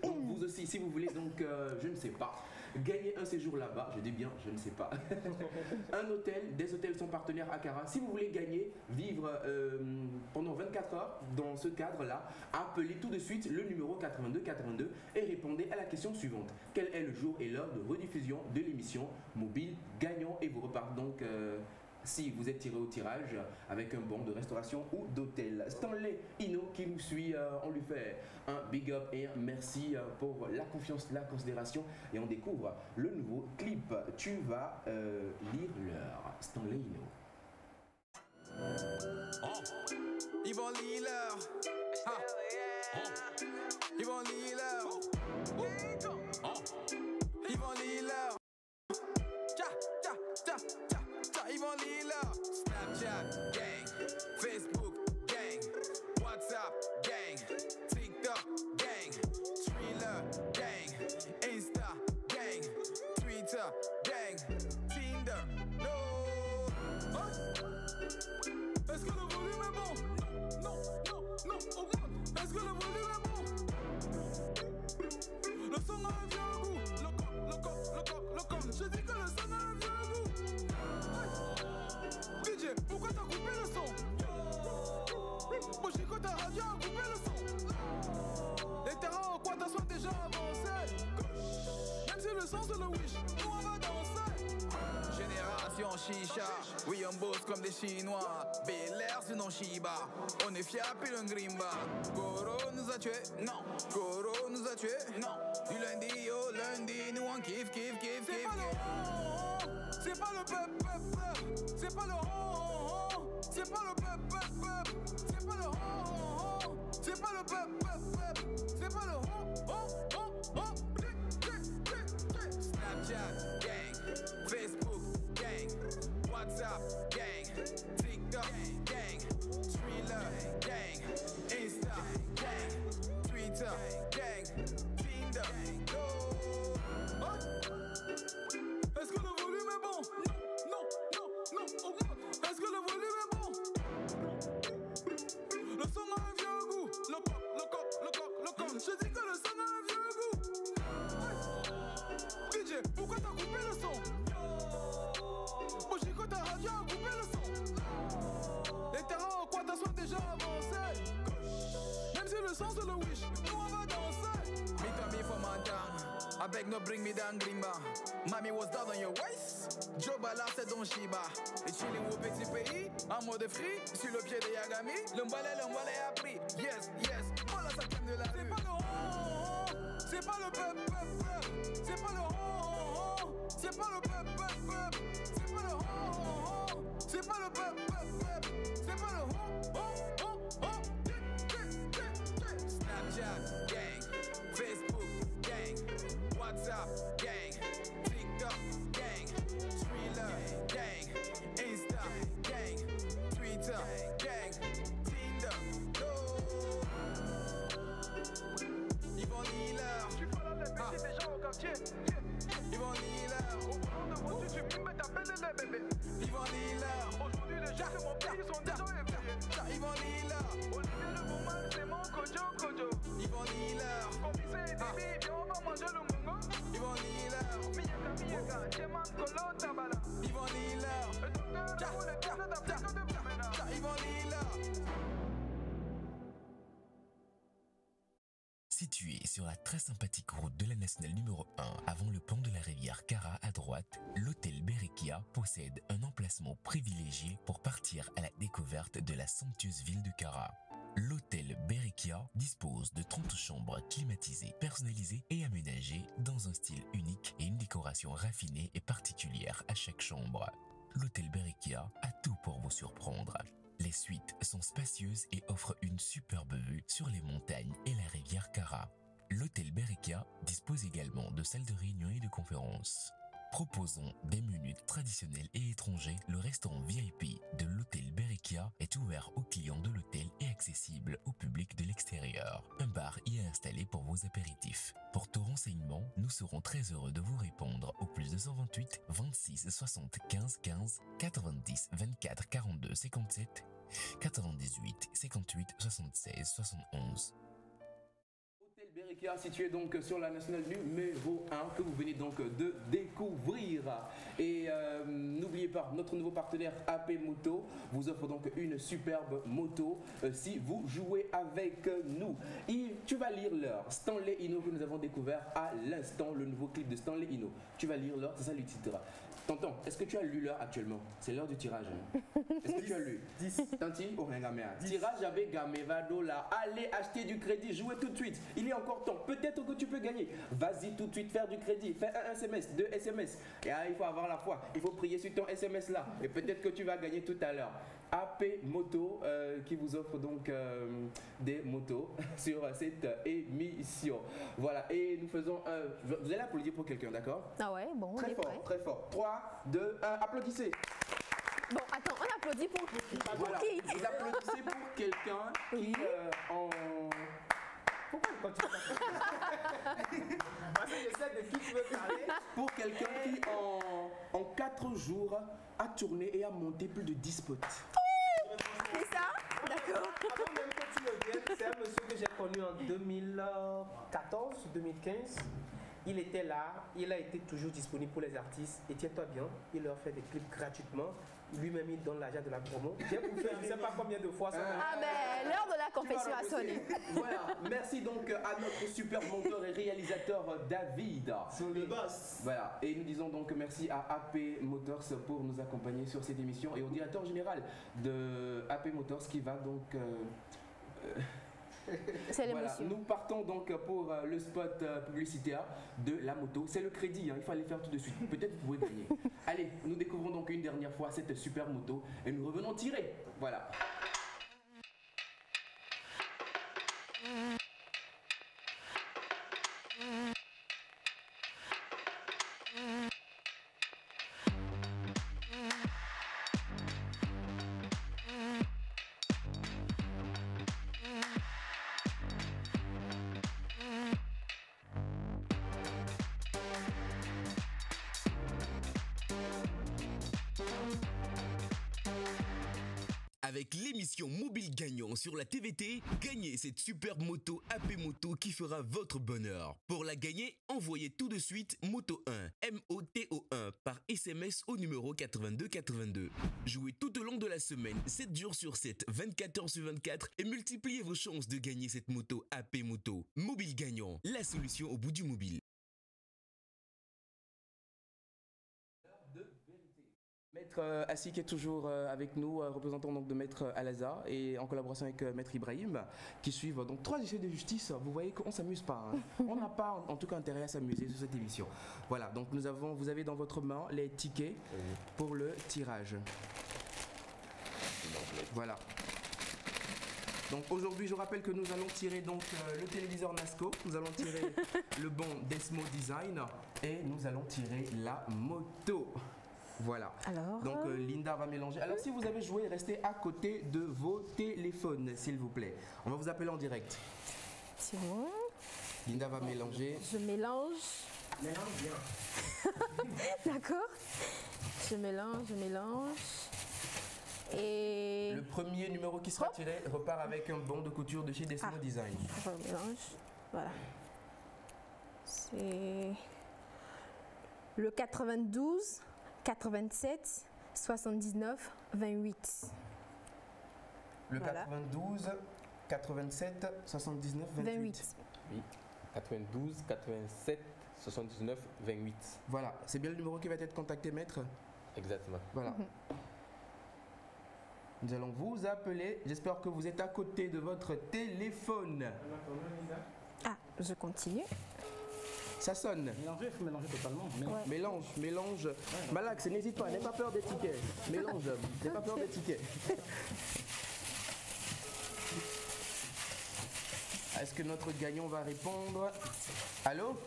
Donc vous aussi, si vous voulez donc, je ne sais pas, gagner un séjour là-bas, je dis bien, je ne sais pas. Un hôtel, des hôtels sont partenaires à Cara. Si vous voulez gagner, vivre pendant 24 heures dans ce cadre-là, appelez tout de suite le numéro 82 82 et répondez à la question suivante. Quel est le jour et l'heure de rediffusion de l'émission Mobile Gagnant et vous repartez donc si vous êtes tiré au tirage avec un bon de restauration ou d'hôtel. Stanley Ino qui nous suit, on lui fait un big up et un merci pour la confiance, la considération et on découvre le nouveau clip. Tu vas lire l'heure. Stanley Ino. Ils vont lire l'heure. Ils vont lire l'heure. Ils vont lire l'heure. Ils vont lire l'heure. Snapchat gang, Facebook gang, WhatsApp gang, TikTok gang, Thriller gang, Insta gang, Twitter gang, Tinder. No. Est-ce que le volume est bon? Non, augmente. Est-ce que le volume est bon? Le son a un vieux goût. Le coq. Je dis que le son a un vieux goût. DJ, pourquoi t'as coupé le son? Mochiko, ta radio a coupé le son. Les terrains en quota sont déjà avancés. Même si le son c'est le wish, nous on va danser. Génération chicha, oui on bosse comme des chinois. Bel-Air c'est non Shiba, on est fiers puis le grimba. Goro nous a tués, non. Goro nous a tués, non. Du lundi au lundi, nous on kiffe. C'est pas le pep, c'est pas le hon, c'est pas le pep, c'est pas le hon, c'est pas le pep, c'est pas le hon. Snapchat gang, Facebook gang, WhatsApp gang, TikTok gang, Thriller gang, Insta gang, Twitter gang, Tinder. Est-ce que le volume est bon? Non, augmente. Est-ce que le volume est bon? Le son a un vieux goût. Le coq. Je dis que le son a un vieux goût. le son sur le wish, nous on va danser. Me tell me for my down, I beg no bring me down grimba. Mommy was down on your waist, Joe Bala c'est don Shiba. Et chilling au petit pays, en mode free, sur le pied de Yagami. Le mbalé a pris, yes, yes, voilà ça thème de la rue. C'est pas le peuple, c'est pas le hon, c'est pas le peuple, c'est pas le hon, c'est pas le peuple, c'est pas le hon. Snapchat gang, Facebook gang, WhatsApp gang, TikTok gang, Thriller gang, Insta gang, Twitter gang, Tinder, Yvonne Hiller. Je suis pas là, mais c'est des gens au quartier. Yvonne Hiller. Au volant de voiture, tu peux t'appeler les bébés. Yvonne Hiller. Aujourd'hui, les gens de mon pays sont déjà éveillés. Yvonne Hiller. Olivier le Bouman, c'est mon Kojo. Yvonne Hiller. Commissaire et Tibi, viens, on va manger le mongo. Yvonne Hiller. Miyaka, Djeman Kolo Tabala. Yvonne Hiller. Le docteur, le docteur d'Afrique de Bamena. Yvonne Hiller. Situé sur la très sympathique route de la nationale numéro 1, avant le pont de la rivière Kara à droite, l'hôtel Berekia possède un emplacement privilégié pour partir à la découverte de la somptueuse ville de Kara. L'hôtel Berekia dispose de 30 chambres climatisées, personnalisées et aménagées dans un style unique et une décoration raffinée et particulière à chaque chambre. L'hôtel Berekia a tout pour vous surprendre. Les suites sont spacieuses et offrent une superbe vue sur les montagnes et la rivière Kara. L'hôtel Berekia dispose également de salles de réunion et de conférences. Proposons des menus traditionnels et étrangers. Le restaurant VIP de l'hôtel Berekia est ouvert aux clients de l'hôtel et accessible au public de l'extérieur. Un bar y est installé pour vos apéritifs. Pour tout renseignement, nous serons très heureux de vous répondre au plus 228 26 75 15 90 24 42 57 98 58 76 71. Berekia, situé donc sur la nationale numéro 1 que vous venez donc de découvrir. Et n'oubliez pas, notre nouveau partenaire AP Moto vous offre donc une superbe moto si vous jouez avec nous. Et tu vas lire l'heure. Stanley Ino que nous avons découvert à l'instant, le nouveau clip de Stanley Ino. Tu vas lire l'heure, c'est ça le titre. Tonton, est-ce que tu as lu l'heure actuellement? C'est l'heure du tirage. Est-ce que tu as lu? 10. Tanti, oh, tirage avec Gamevado là. Allez acheter du crédit, jouez tout de suite. Il est encore temps. Peut-être que tu peux gagner. Vas-y tout de suite faire du crédit. Fais un SMS, 2 SMS. Et il faut avoir la foi. Il faut prier sur ton SMS là. Et peut-être que tu vas gagner tout à l'heure. AP Moto qui vous offre donc des motos sur cette émission. Voilà, et nous faisons vous allez applaudir pour quelqu'un, d'accord? Ah ouais, bon, très fort, très fort. 3, 2, 1, applaudissez. Bon, attends, on applaudit pour qui? Voilà, vous applaudissez pour quelqu'un qui en... Pourquoi il continue? Parce que je sais de qui tu veux parler. Pour quelqu'un qui en 4 jours a tourné et a monté plus de 10 spots. C'est ça? D'accord. Avant même que tu le viennes, c'est un monsieur que j'ai connu en 2014-2015. Il était là, il a été toujours disponible pour les artistes. Et tiens-toi bien, il leur fait des clips gratuitement. Lui-même, il donne l'argent de la promo. J'ai bouffé, je ne sais pas combien de fois ça. Ah ben, l'heure de la confession a sonné. Voilà, merci donc à notre super monteur et réalisateur David. Sur le boss. Voilà, et nous disons donc merci à AP Motors pour nous accompagner sur cette émission et au directeur général de AP Motors qui va donc... C'est voilà, l'émotion. nous partons donc pour le spot publicitaire de la moto. C'est le crédit, hein, il faut aller faire tout de suite. Peut-être vous pouvez gagner. Allez, nous découvrons donc une dernière fois cette super moto et nous revenons tirer. Voilà. Avec Avec l'émission Mobile Gagnant sur la TVT, gagnez cette superbe moto AP Moto qui fera votre bonheur. Pour la gagner, envoyez tout de suite Moto 1, MOTO1 par SMS au numéro 8282. Jouez tout au long de la semaine, 7 jours sur 7, 24 heures sur 24 et multipliez vos chances de gagner cette moto AP Moto. Mobile Gagnant, la solution au bout du mobile. Maître Assi qui est toujours avec nous, représentant donc de Maître Alaza et en collaboration avec Maître Ibrahim qui suivent donc 3 essais de justice. Vous voyez qu'on ne s'amuse pas. Hein. On n'a pas en tout cas intérêt à s'amuser sur cette émission. Voilà, donc vous avez dans votre main les tickets pour le tirage. Voilà. Donc aujourd'hui, je rappelle que nous allons tirer donc le téléviseur Nasco, nous allons tirer le bon Desmo Design et nous allons tirer la moto. Voilà. Alors, donc Linda va mélanger. Alors si vous avez joué, restez à côté de vos téléphones, s'il vous plaît. On va vous appeler en direct. C'est bon. Linda va mélanger. Je mélange. Mélange bien. D'accord. Je mélange. Et le premier numéro qui sera tiré repart avec un bon de couture de chez Desmo Design. Je mélange. Voilà. C'est le 92. 87, 79, 28. Le voilà. 92, 87, 79, 28. Oui, 92, 87, 79, 28. Voilà, c'est bien le numéro qui va être contacté, maître? Exactement. Voilà. Nous allons vous appeler. J'espère que vous êtes à côté de votre téléphone. Ah, je continue. Ça sonne. Mélanger, il faut mélanger totalement. Ouais. Mélange. Ouais. Malax, n'hésite pas, n'aie pas peur des tickets. Mélange, n'aie pas peur des tickets. Est-ce que notre gagnant va répondre? Allô?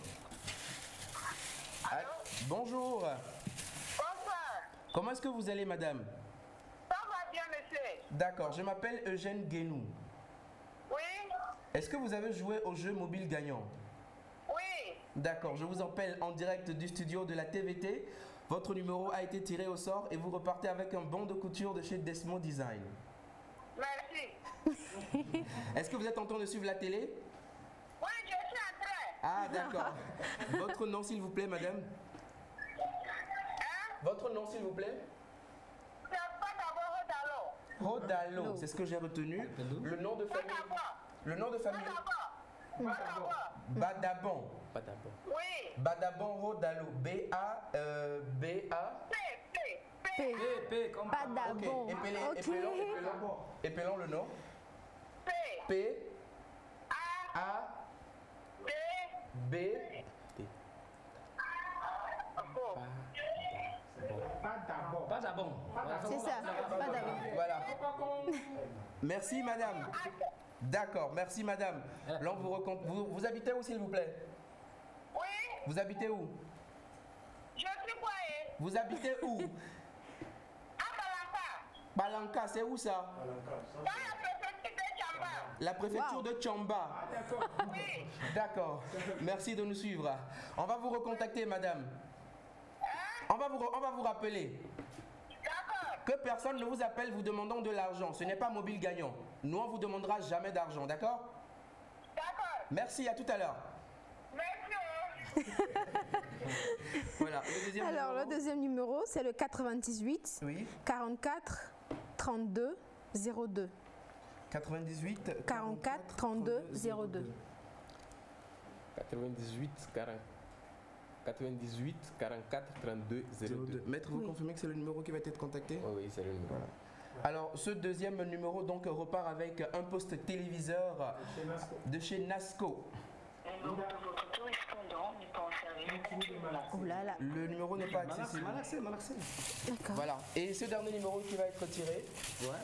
Allô? Bonjour. Bonsoir. Comment est-ce que vous allez, madame? Ça va bien, monsieur. D'accord, je m'appelle Eugène Guénou. Oui. Est-ce que vous avez joué au jeu mobile gagnant? Oui. D'accord, je vous appelle en direct du studio de la TVT. Votre numéro a été tiré au sort et vous repartez avec un bon de couture de chez Desmo Design. Merci. Est-ce que vous êtes en train de suivre la télé? Oui, je suis en train. Ah, d'accord. Votre nom, s'il vous plaît, madame? Votre nom, s'il vous plaît? C'est pas d'abord Rodalo. Rodalo, c'est ce que j'ai retenu. Le nom de famille? Le nom de famille? Badabon. Badabon. Oui. Badabon Rodalo. B-A. P. Comme Badabon. Épelons le nom. P. A. B. Badabon. C'est ça. Badabon. Voilà. Merci, madame. D'accord, merci madame. Là, vous habitez où, s'il vous plaît? Oui. Vous habitez où? Je suis quoi? Vous habitez où? À Balanka. Balanka, c'est où ça? Dans la préfecture de Chamba. La préfecture de Chamba. Oui. D'accord, merci de nous suivre. On va vous recontacter, madame. On va vous rappeler. Que personne ne vous appelle vous demandant de l'argent. Ce n'est pas mobile gagnant. Nous, on ne vous demandera jamais d'argent, d'accord? D'accord. Merci, à tout à l'heure. Merci. Voilà, le deuxième Alors, numéro. le deuxième numéro, c'est le 98 oui. 44 32 02. 98 44 32 02. 98 44 32 02. Maître, vous confirmez que c'est le numéro qui va être contacté? Oui, c'est le numéro. Voilà. Alors, ce deuxième numéro donc repart avec un poste téléviseur de chez Nasco. Le numéro de votre correspondant n'est pas en service. Oh là là. Le numéro n'est pas accessible. Malaxé. D'accord. Voilà. Et ce dernier numéro qui va être tiré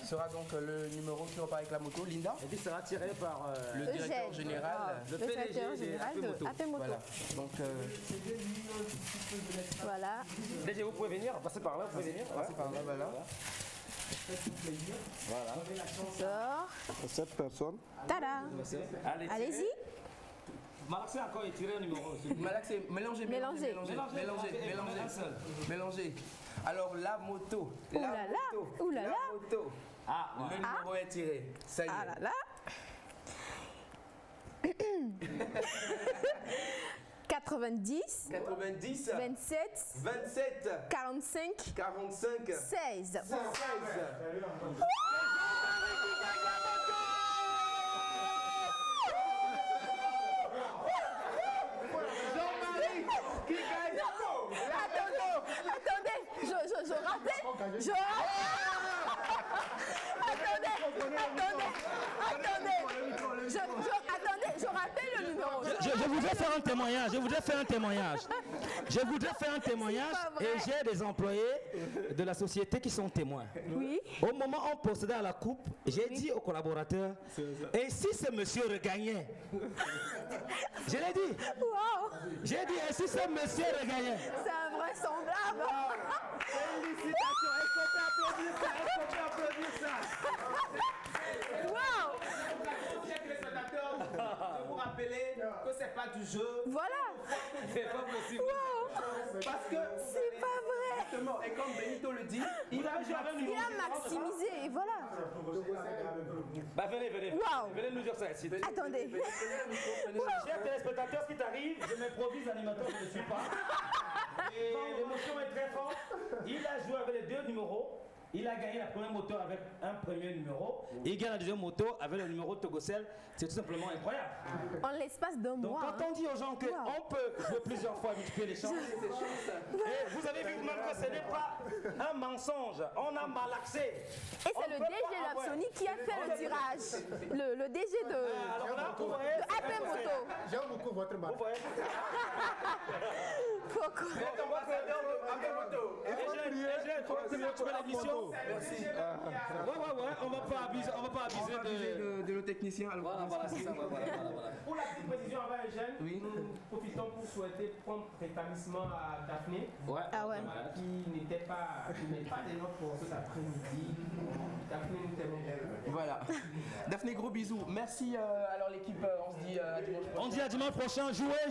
sera donc le numéro qui repart avec la moto. Linda? Et puis sera tiré par le directeur général. Le directeur général de AP Moto. Voilà. Donc, voilà. DG, vous pouvez venir, passez par là, vous pouvez venir. Passez par là, voilà. Voilà. Sort. 7 personnes. Tada. Allez-y. Malaxé encore et tiré au numéro. Malaxé, mélangez. Alors la moto. Ouh là là. Le numéro est tiré. Ça y est. Ah là là. 90, 27, 45, 16. Jean-Marie qui gagne. Attendez, je ratais. Attendez, je rappelle le numéro. Je voudrais faire un témoignage. Et j'ai des employés de la société qui sont témoins. Oui. Au moment où on procédait à la coupe, j'ai dit aux collaborateurs, et si ce monsieur regagnait? Je l'ai dit. Wow. J'ai dit, et si ce monsieur regagnait? C'est invraisemblable. Félicitations. Est-ce qu'on peut applaudir ça? Wow. De vous rappeler que c'est pas du jeu. Voilà. C'est pas possible. Wow. Parce que c'est pas vrai. Exactement. Et comme Benito le dit, il a maximisé et voilà. Bah venez. Wow. Venez nous dire ça ici. Attendez. Chers téléspectateurs, ce qui t'arrive, je m'improvise animateur, je ne suis pas. Et l'émotion est très forte. Il a joué avec les deux numéros. Il a gagné la première moto avec un premier numéro. Il gagne la deuxième moto avec le numéro Togocel. C'est tout simplement incroyable. En l'espace d'un mois. Donc quand on dit aux gens qu'on peut jouer plusieurs fois, multiplier les chances, et vous avez vu même que ce n'est pas un mensonge. On a malaxé. Et c'est le DG Lapsoni qui a fait le tirage. Le DG de AP Moto. J'aime beaucoup votre marque. Pourquoi? Merci. Ouais, on va pas abuser de nos techniciens. Voilà, c'est ça. Voilà. Pour la petite précision avant Eugène, nous profitons pour souhaiter prompt rétablissement à Daphné. Qui n'est pas des nôtres pour cet après-midi. Daphné, nous t'aimons. Voilà. Daphné, gros bisous. Merci. Alors l'équipe, on se dit à dimanche prochain. On dit à dimanche prochain. Jouez.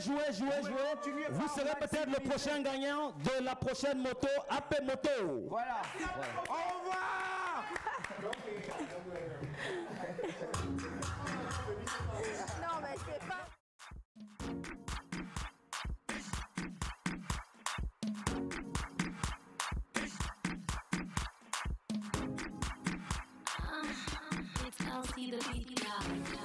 Vous serez peut-être le prochain gagnant de la prochaine moto AP Moto. Voilà. Au revoir. Non, mais c'est pas. It's Elsie the Beat Guy.